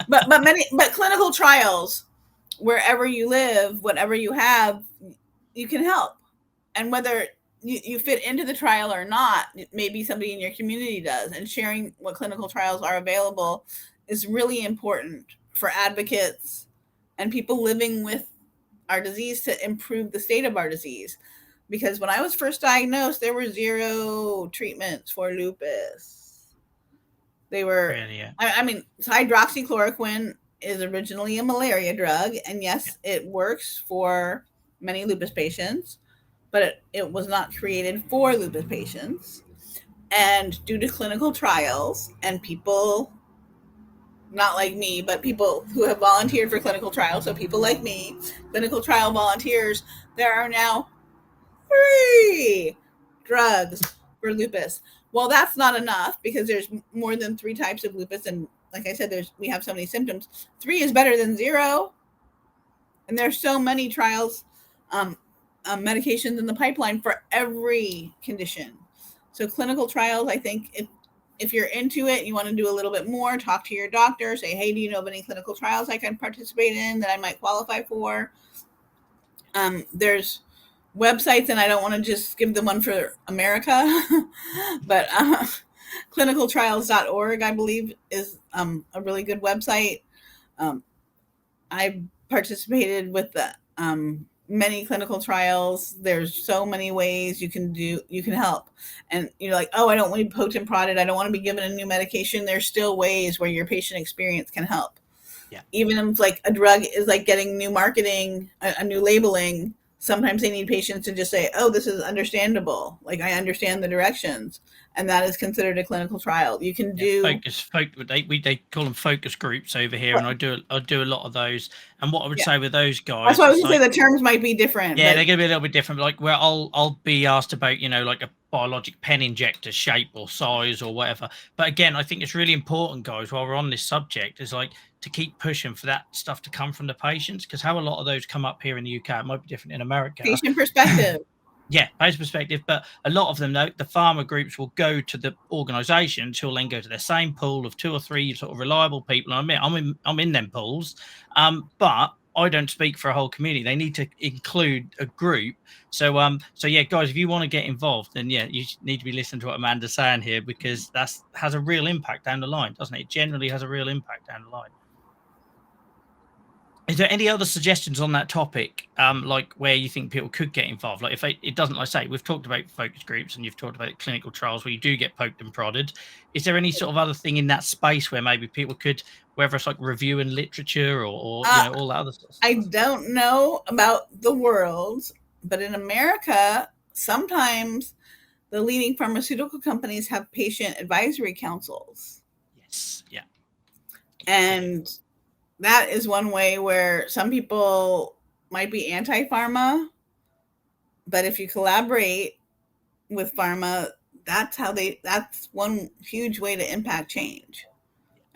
Speaker 2: but clinical trials wherever you live, whatever you have, you can help. And whether you fit into the trial or not, maybe somebody in your community does. And sharing what clinical trials are available is really important for advocates and people living with our disease to improve the state of our disease. Because when I was first diagnosed, there were 0 treatments for lupus. They were,
Speaker 1: really, yeah.
Speaker 2: I mean, hydroxychloroquine is originally a malaria drug, and yes, it works for many lupus patients, but it was not created for lupus patients. And due to clinical trials and people, not like me, but people who have volunteered for clinical trials, so people like me, clinical trial volunteers, there are now 3 drugs for lupus. Well, that's not enough because there's more than 3 types of lupus, and like I said, we have so many symptoms. 3 is better than 0, and there's so many trials, medications in the pipeline for every condition. So clinical trials, I think, if you're into it, you want to do a little bit more, talk to your doctor, say, hey, do you know of any clinical trials I can participate in that I might qualify for? There's websites, and I don't want to just give the one for America, but clinicaltrials.org, I believe, is a really good website. I participated with the many clinical trials. There's so many ways you can help. And you're like, oh, I don't want to be potent prodded. I don't want to be given a new medication. There's still ways where your patient experience can help.
Speaker 1: Yeah.
Speaker 2: Even if like a drug is like getting new marketing, a new labeling, sometimes they need patients to just say, oh, this is understandable. Like, I understand the directions. And that is considered a clinical trial. You can do
Speaker 1: they call them focus groups over here, and I do a lot of those. And what I would say with those guys,
Speaker 2: that's why I was gonna say the terms might be different.
Speaker 1: Yeah, they're gonna be a little bit different. Like where I'll be asked about, like a biologic pen injector shape or size or whatever. But again, I think it's really important, guys, while we're on this subject, is like to keep pushing for that stuff to come from the patients, because how a lot of those come up here in the UK, it might be different in America.
Speaker 2: Patient perspective.
Speaker 1: Yeah, patient perspective, but a lot of them, though, the pharma groups will go to the organisations who will then go to their same pool of 2 or 3 sort of reliable people. And I'm in them pools, but I don't speak for a whole community. They need to include a group. So yeah, guys, if you want to get involved, then yeah, you need to be listening to what Amanda's saying here, because that's has a real impact down the line, doesn't it? It generally has a real impact down the line. Is there any other suggestions on that topic, like where you think people could get involved? Like if it doesn't, like I say, we've talked about focus groups and you've talked about clinical trials where you do get poked and prodded. Is there any sort of other thing in that space where maybe people could, whether it's like reviewing literature or all that other stuff?
Speaker 2: I don't know about the world, but in America, sometimes the leading pharmaceutical companies have patient advisory councils.
Speaker 1: Yes, yeah.
Speaker 2: And that is one way where some people might be anti-pharma, but if you collaborate with pharma, that's one huge way to impact change.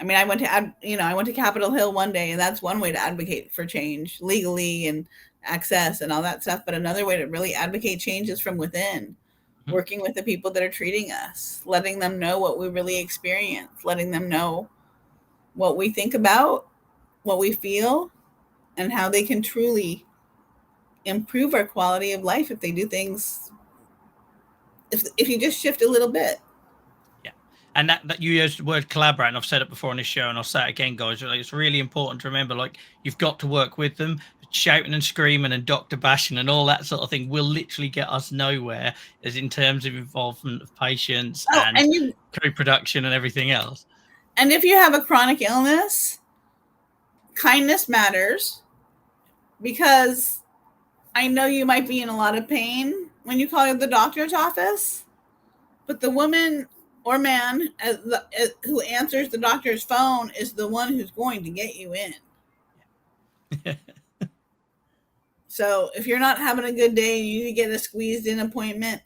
Speaker 2: I mean, I went to Capitol Hill one day, and that's one way to advocate for change legally and access and all that stuff. But another way to really advocate change is from within, working with the people that are treating us, letting them know what we really experience, letting them know what we think about, what we feel, and how they can truly improve our quality of life if they do things, if you just shift a little bit.
Speaker 1: Yeah. And that you used the word collaborate, and I've said it before on this show, and I'll say it again, guys. It's really important to remember, like, you've got to work with them. Shouting and screaming and doctor bashing and all that sort of thing will literally get us nowhere, as in terms of involvement of patients and co-production and everything else.
Speaker 2: And if you have a chronic illness, kindness matters, because I know you might be in a lot of pain when you call the doctor's office, but the woman or man who answers the doctor's phone is the one who's going to get you in. So if you're not having a good day and you need to get a squeezed in appointment,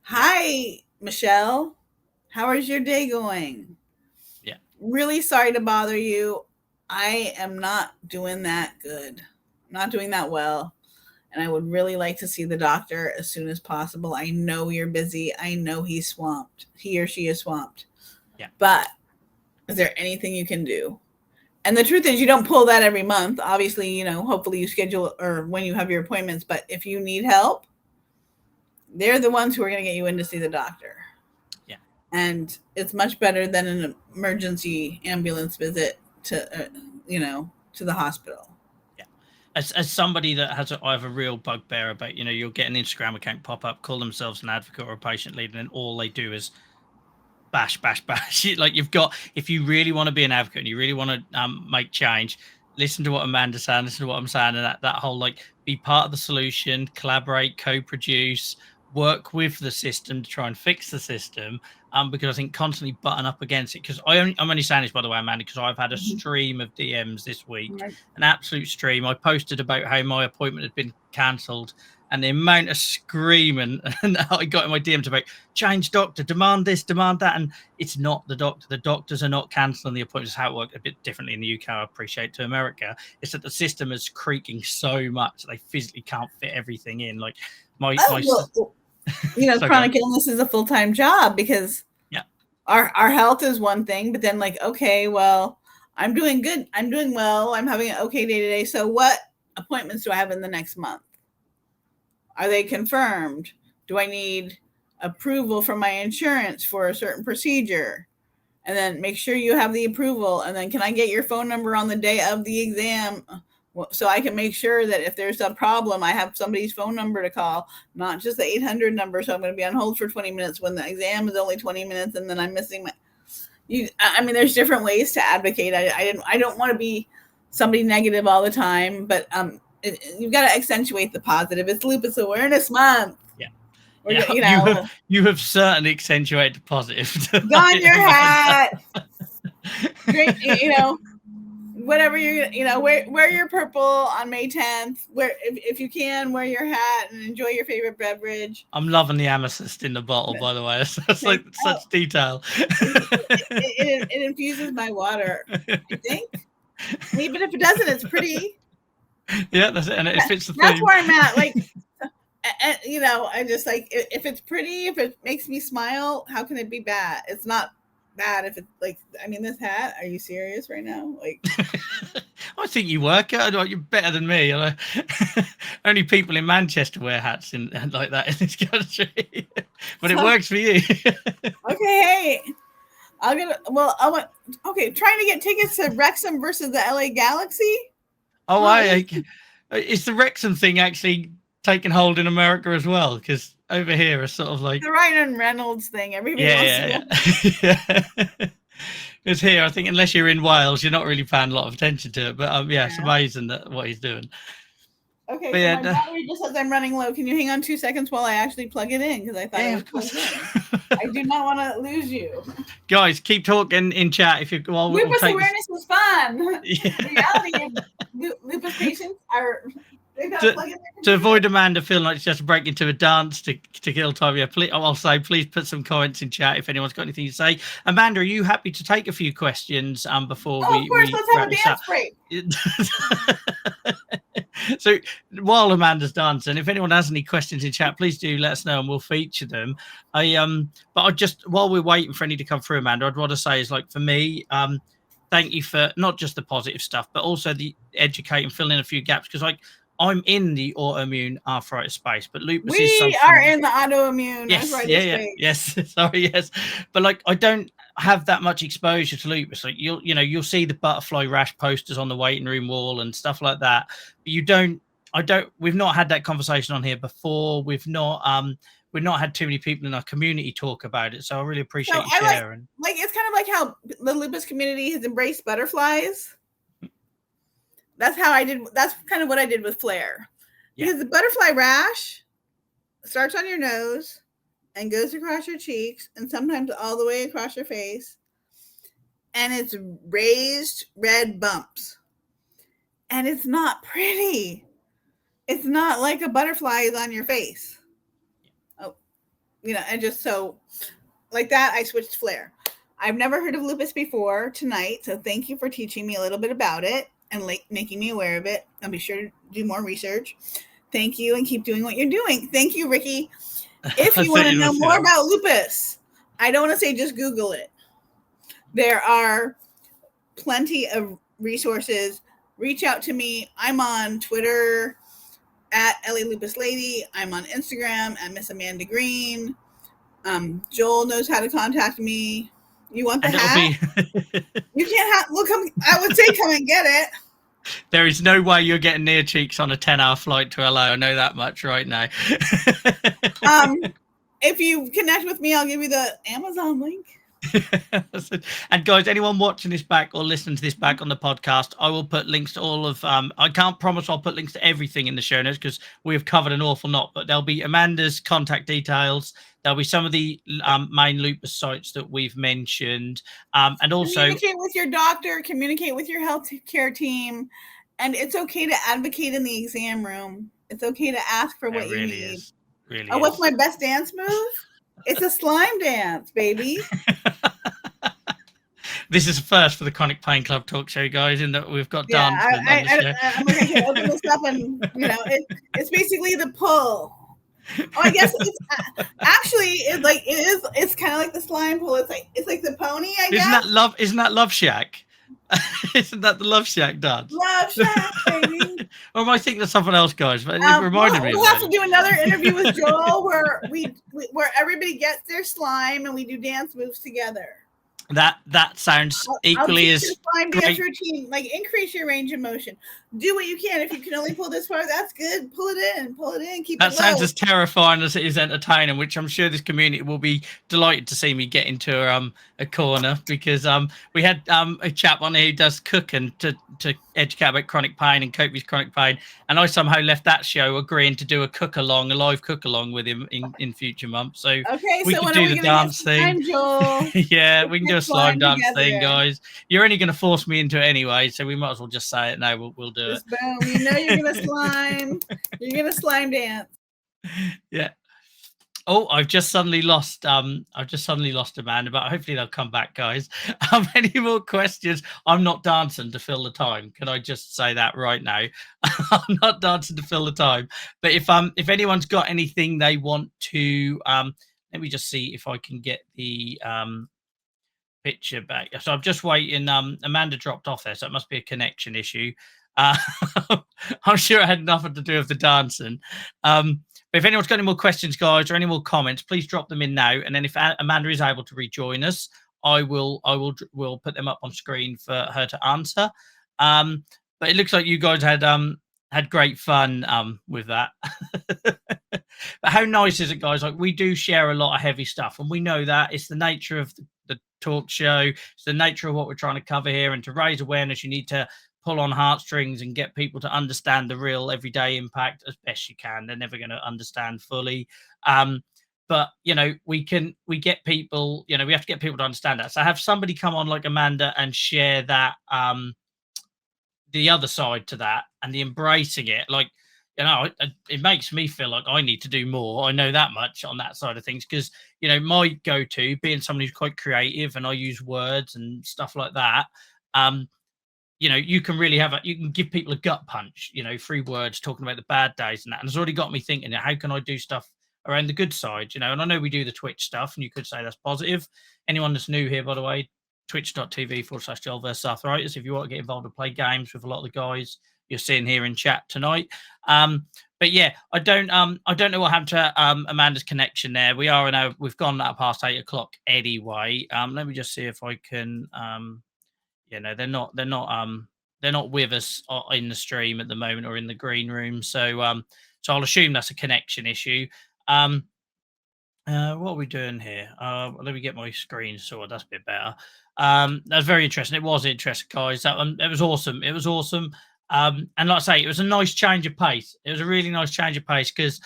Speaker 2: hi, Michelle, how is your day going?
Speaker 1: Yeah.
Speaker 2: Really sorry to bother you. I am not doing that good. I'm not doing that well. And I would really like to see the doctor as soon as possible. I know you're busy. I know he's swamped. He or she is swamped.
Speaker 1: Yeah.
Speaker 2: But is there anything you can do? And the truth is you don't pull that every month. Obviously, hopefully you schedule or when you have your appointments. But if you need help, they're the ones who are going to get you in to see the doctor.
Speaker 1: Yeah.
Speaker 2: And it's much better than an emergency ambulance visit to, to the hospital.
Speaker 1: Yeah. As somebody that I have a real bugbear about, you'll get an Instagram account pop up, call themselves an advocate or a patient leader, and all they do is bash. Like if you really want to be an advocate and you really want to make change, listen to what Amanda's saying, listen to what I'm saying, and that whole like be part of the solution, collaborate, co-produce, work with the system to try and fix the system. Because I think constantly button up against it. Because I'm only saying this, by the way, Amanda, because I've had a stream of DMs this week, an absolute stream. I posted about how my appointment had been cancelled, and the amount of screaming and I got in my DMs about change doctor, demand this, demand that, and it's not the doctor. The doctors are not cancelling the appointments. How it worked a bit differently in the UK, I appreciate, to America. It's that the system is creaking so much that they physically can't fit everything in. Like
Speaker 2: chronic illness is a full-time job because our health is one thing, but then like, okay, well, I'm doing good. I'm doing well. I'm having an okay day today. So what appointments do I have in the next month? Are they confirmed? Do I need approval from my insurance for a certain procedure? And then make sure you have the approval. And then can I get your phone number on the day of the exam? So I can make sure that if there's a problem, I have somebody's phone number to call, not just the 800 number. So I'm going to be on hold for 20 minutes when the exam is only 20 minutes. And then I'm missing there's different ways to advocate. I don't want to be somebody negative all the time, but you've got to accentuate the positive. It's Lupus Awareness Month.
Speaker 1: Yeah. You have certainly accentuated the positive.
Speaker 2: Don your hat. Drink, whatever wear your purple on May 10th. If you can, wear your hat and enjoy your favorite beverage.
Speaker 1: I'm loving the amethyst in the bottle, by the way. That's like such detail.
Speaker 2: It infuses my water, I think. Even if it doesn't, it's pretty.
Speaker 1: Yeah, that's it, and it fits the theme.
Speaker 2: That's where I'm at. Like, I just like if it's pretty, if it makes me smile, how can it be bad? It's not bad if it's like. This hat. Are you serious right now? Like,
Speaker 1: I think you work out. You're better than me. Only people in Manchester wear hats like that in this country, but it works for you.
Speaker 2: Okay, trying to get tickets to Wrexham versus the LA Galaxy.
Speaker 1: Oh, is the Wrexham thing actually taking hold in America as well? Because over here it's sort of like
Speaker 2: the Ryan Reynolds thing. Everybody wants to
Speaker 1: yeah. Because here, I think unless you're in Wales, you're not really paying a lot of attention to it. But it's amazing what he's doing.
Speaker 2: Okay, so my battery just says I'm running low. Can you hang on 2 seconds while I actually plug it in? Because I thought it was plugged in. I do not want to lose you.
Speaker 1: Guys, keep talking in chat.
Speaker 2: Lupus awareness was fun. Yeah. The reality of lupus patients are...
Speaker 1: To avoid Amanda feeling like she has to break into a dance to kill time, please put some comments in chat if anyone's got anything to say. Amanda, are you happy to take a few questions before we?
Speaker 2: Of course, let's have a dance break.
Speaker 1: So while Amanda's dancing, if anyone has any questions in chat, please do let us know and we'll feature them. While we're waiting for any to come through, Amanda, I'd want to say is like for me, thank you for not just the positive stuff, but also the educate and fill in a few gaps because I'm in the autoimmune arthritis space, but lupus is something...
Speaker 2: We are in the autoimmune
Speaker 1: arthritis space. Yes. But I don't have that much exposure to lupus. Like you'll see the butterfly rash posters on the waiting room wall and stuff like that. But we've not had that conversation on here before. We've not had too many people in our community talk about it. So I really appreciate you sharing.
Speaker 2: It's kind of like how the lupus community has embraced butterflies. That's kind of what I did with flare. Because the butterfly rash starts on your nose and goes across your cheeks and sometimes all the way across your face. And it's raised red bumps. And it's not pretty. It's not like a butterfly is on your face. And just so like that, I switched flare. I've never heard of lupus before tonight. So thank you for teaching me a little bit about it and making me aware of it. I'll be sure to do more research. Thank you, and keep doing what you're doing. Thank you, Ricky. If you want to know more about lupus, I don't want to say just Google it. There are plenty of resources, reach out to me. I'm on Twitter at LA Lupus Lady. I'm on Instagram at Miss Amanda Greene. Joel knows how to contact me. You want the hat? You can't have. Look, I would say come and get it.
Speaker 1: There is no way you're getting near cheeks on a 10-hour flight to LA. I know that much right now.
Speaker 2: If you connect with me, I'll give you the Amazon link.
Speaker 1: And guys, anyone watching this back or listening to this back on the podcast, I will put links to all of I can't promise I'll put links to everything in the show notes because we have covered an awful lot, but there'll be Amanda's contact details. There'll be some of the main lupus sites that we've mentioned, and also
Speaker 2: communicate with your doctor, communicate with your healthcare team, and it's okay to advocate in the exam room. It's okay to ask for what you need.
Speaker 1: Really
Speaker 2: what's my best dance move? It's a slime dance, baby.
Speaker 1: This is a first for the Chronic Pain Club talk show, guys, in that we've got dancing on the show.
Speaker 2: I'm going to open this up, and it's basically the pull. I guess it's actually it's kind of like the slime pull. It's like the pony. I guess.
Speaker 1: Isn't that Love Shack? Isn't that the Love Shack dance?
Speaker 2: Love Shack, baby.
Speaker 1: Or am I thinking of something else, guys? But it reminded me.
Speaker 2: We'll have to do another interview with Joel where where everybody gets their slime and we do dance moves together.
Speaker 1: That sounds equally as
Speaker 2: slime dance routine. Like increase your range of motion. Do what you can. If you can only pull this far, that's good. Pull it in. Keep it low. That
Speaker 1: sounds as terrifying as it is entertaining, which I'm sure this community will be delighted to see me get into a corner, because we had a chap on here who does cooking to educate about chronic pain and cope with chronic pain, and I somehow left that show agreeing to do a live cook along with him in future months. So
Speaker 2: okay,
Speaker 1: we can do the dance thing. Yeah, we can do a slime dance thing, guys. You're only going to force me into it anyway, so we might as well just say it now. We'll do it.
Speaker 2: Boom. You know you're gonna slime. You're gonna slime dance.
Speaker 1: Yeah. Oh, I've just suddenly lost Amanda, but hopefully they'll come back, guys. Any more questions? I'm not dancing to fill the time. Can I just say that right now? I'm not dancing to fill the time. But if anyone's got anything they want to let me just see if I can get the picture back. So I'm just waiting. Amanda dropped off there, so it must be a connection issue. I'm sure it had nothing to do with the dancing. But if anyone's got any more questions, guys, or any more comments, please drop them in now. And then if Amanda is able to rejoin us, we'll put them up on screen for her to answer. But it looks like you guys had great fun with that. But how nice is it, guys? Like, we do share a lot of heavy stuff, and we know that it's the nature of the talk show. It's the nature of what we're trying to cover here, and to raise awareness, you need to pull on heartstrings and get people to understand the real everyday impact as best you can. They're never going to understand fully. But, we get people, we have to get people to understand that. So have somebody come on like Amanda and share that, the other side to that, and the embracing it. Like, it makes me feel like I need to do more. I know that much on that side of things, because, my go-to, being somebody who's quite creative and I use words and stuff like that, you can really you can give people a gut punch, through words, talking about the bad days and that. And it's already got me thinking, how can I do stuff around the good side, and I know we do the Twitch stuff, and you could say that's positive. Anyone that's new here, by the way, twitch.tv/Joel vs Arthritis, if you want to get involved and play games with a lot of the guys you're seeing here in chat tonight. But yeah, I don't know what happened to Amanda's connection there. We've gone past 8 o'clock anyway. Let me just see if I can they're not with us in the stream at the moment or in the green room. So I'll assume that's a connection issue. What are we doing here? Let me get my screen sorted. That's a bit better. That's very interesting. It was interesting, guys. It was awesome. It was awesome. And like I say, it was a nice change of pace. It was a really nice change of pace, because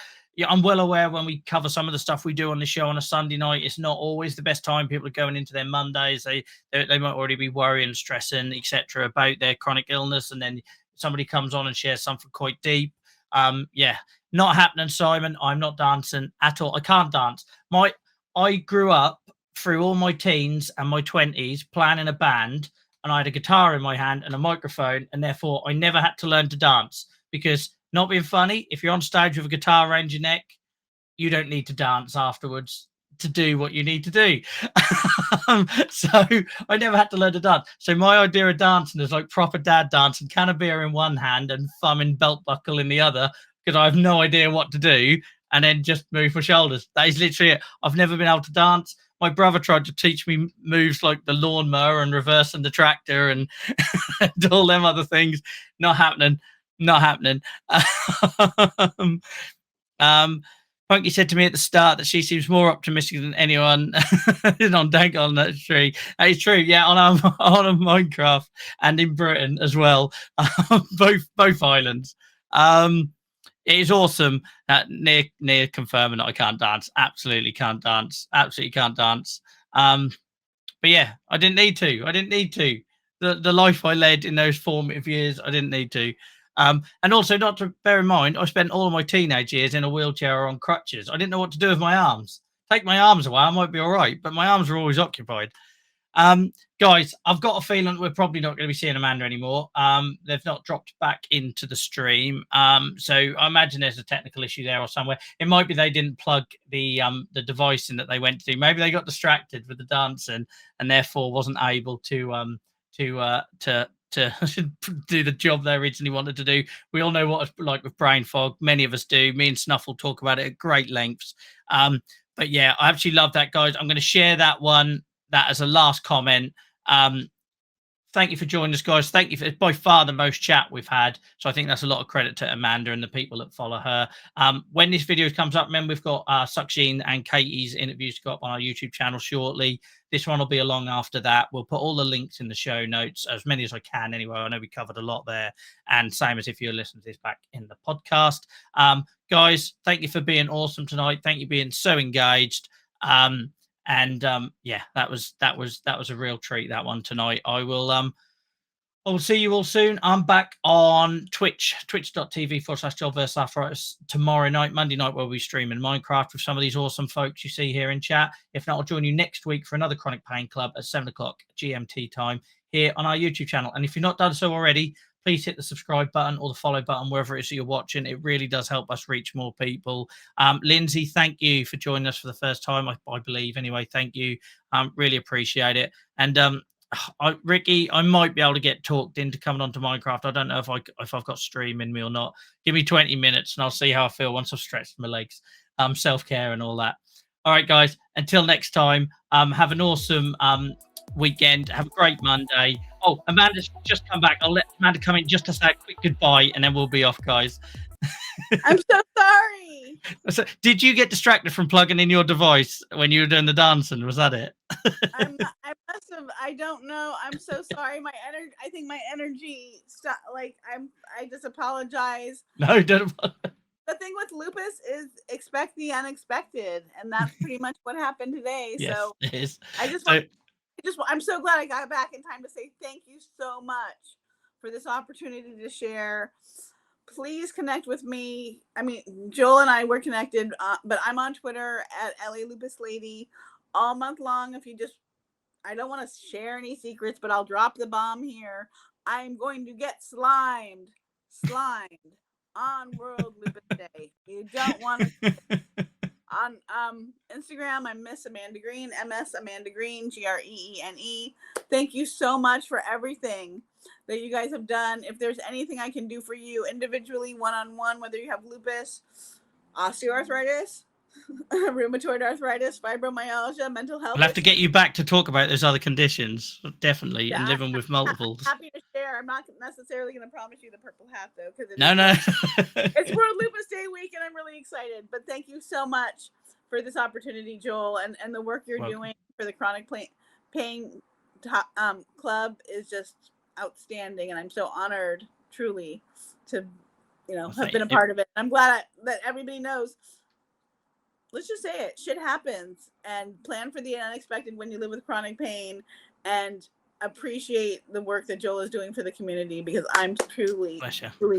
Speaker 1: I'm well aware when we cover some of the stuff we do on the show on a Sunday night, it's not always the best time. People are going into their Mondays. They might already be worrying, stressing, etc. about their chronic illness, and then somebody comes on and shares something quite deep. Not happening, Simon. I'm not dancing at all. I can't dance. I grew up through all my teens and my 20s playing in a band, and I had a guitar in my hand and a microphone, and therefore I never had to learn to dance, because, not being funny, if you're on stage with a guitar around your neck, you don't need to dance afterwards. to do what you need to do. So I never had to learn to dance. So my idea of dancing is like proper dad dancing, can of beer in one hand and thumb and belt buckle in the other, because I have no idea what to do, and then just move my shoulders. That is literally it. I've never been able to dance. My brother tried to teach me moves like the lawnmower and reversing the tractor and, and all them other things. Not happening. Not happening. Punky said to me at the start that she seems more optimistic than anyone on Dank on that tree. That is true, yeah, on Minecraft and in Britain as well, both islands. It is awesome that near confirming that I can't dance. Absolutely can't dance. Absolutely can't dance. But yeah, I didn't need to. I didn't need to. The life I led in those formative years, I didn't need to. And also, not to bear in mind, I spent all of my teenage years in a wheelchair or on crutches. I didn't know what to do with my arms. Take my arms away, I might be all right, but my arms were always occupied. Guys, I've got a feeling we're probably not going to be seeing Amanda anymore. They've not dropped back into the stream. So I imagine there's a technical issue there or somewhere. It might be they didn't plug the device in that they went to. Maybe they got distracted with the dancing and therefore wasn't able to do the job they originally wanted to do. We all know what it's like with brain fog. Many of us do. Me and Snuffle talk about it at great lengths. But yeah, I actually love that, guys. I'm going to share that as a last comment. Thank you for joining us, guys. Thank you for by far the most chat we've had. So I think that's a lot of credit to Amanda and the people that follow her. When this video comes up, remember we've got Sukshin and Katie's interviews to go up on our YouTube channel shortly. This one will be along after that. We'll put all the links in the show notes, as many as I can anyway. I know we covered a lot there. And same as if you're listening to this back in the podcast. Guys, thank you for being awesome tonight. Thank you for being so engaged. Yeah, that was a real treat, that one tonight. I'll see you all soon. I'm back on Twitch, twitch.tv/JoelVersusArthritis tomorrow night, Monday night, where we'll be streaming Minecraft with some of these awesome folks you see here in chat. If not, I'll join you next week for another Chronic Pain Club at 7 o'clock GMT time here on our YouTube channel. And if you've not done so already, please hit the subscribe button or the follow button, wherever it is that you're watching. It really does help us reach more people. Lindsay, thank you for joining us for the first time, I believe. Anyway, thank you. Really appreciate it. And Ricky, I might be able to get talked into coming onto Minecraft. I don't know if I've got stream in me or not. Give me 20 minutes and I'll see how I feel once I've stretched my legs. Self-care and all that. All right, guys. Until next time, have an awesome weekend. Have a great Monday. Oh, Amanda's just come back. I'll let Amanda come in just to say a quick goodbye and then we'll be off, guys.
Speaker 2: I'm so sorry.
Speaker 1: So, did you get distracted from plugging in your device when you were doing the dancing? Was that it?
Speaker 2: I must have. I don't know. I'm so sorry. My energy. I think my energy stopped. Like I just apologize.
Speaker 1: No, don't.
Speaker 2: The thing with lupus is expect the unexpected, and that's pretty much what happened today.
Speaker 1: Yes,
Speaker 2: so
Speaker 1: it is.
Speaker 2: I'm so glad I got back in time to say thank you so much for this opportunity to share. Please connect with me. I mean, Joel and I were connected, but I'm on Twitter at LA Lupus Lady all month long. I don't want to share any secrets, but I'll drop the bomb here. I'm going to get slimed on World Lupus Day. You don't want to. On Instagram, I'm Miss Amanda Greene, MS Amanda Greene, GREENE. Thank you so much for everything that you guys have done. If there's anything I can do for you individually, one-on-one, whether you have lupus, osteoarthritis, rheumatoid arthritis, fibromyalgia, mental health.
Speaker 1: We'll have to get you back to talk about those other conditions, definitely, and living with multiples.
Speaker 2: Happy to share. I'm not necessarily going to promise you the purple hat, though, because
Speaker 1: no.
Speaker 2: It's World Lupus Day week, and I'm really excited. But thank you so much for this opportunity, Joel, and the work you're doing for the Chronic Pain Club is just outstanding, and I'm so honored, truly, to have been a part of it. I'm glad that everybody knows. Let's just say it. Shit happens, and plan for the unexpected when you live with chronic pain, and appreciate the work that Joel is doing for the community, because I'm truly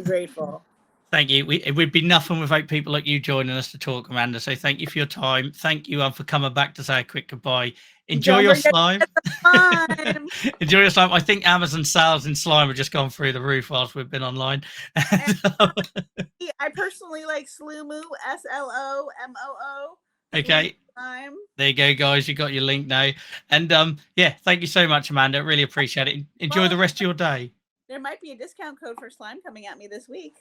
Speaker 2: grateful.
Speaker 1: Thank you. It would be nothing without people like you joining us to talk, Amanda. So thank you for your time. Thank you for coming back to say a quick goodbye. Enjoy your slime. Enjoy your slime. I think Amazon sales in slime have just gone through the roof whilst we've been online.
Speaker 2: I personally like Slomoo, SLOMOO.
Speaker 1: Okay.
Speaker 2: time.
Speaker 1: There you go, guys. You got your link now. And yeah, thank you so much, Amanda. Really appreciate it. Enjoy the rest of your day.
Speaker 2: There might be a discount code for slime coming at me this week.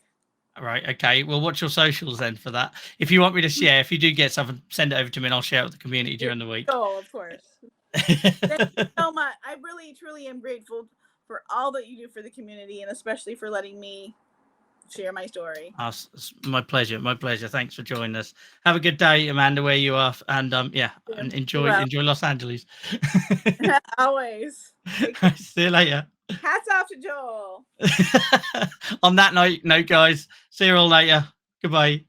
Speaker 1: All right. Okay. Well, watch your socials then for that. If you want me to share, if you do get something, send it over to me and I'll share it with the community during the week.
Speaker 2: Oh, of course. Thank you so much. I really, truly am grateful for all that you do for the community, and especially for letting me share my story.
Speaker 1: It's my pleasure. My pleasure. Thanks for joining us. Have a good day, Amanda, where you are. And yeah, and enjoy Los Angeles.
Speaker 2: Always.
Speaker 1: See you later.
Speaker 2: Hats off to Joel.
Speaker 1: On that note, guys, see you all later. Goodbye.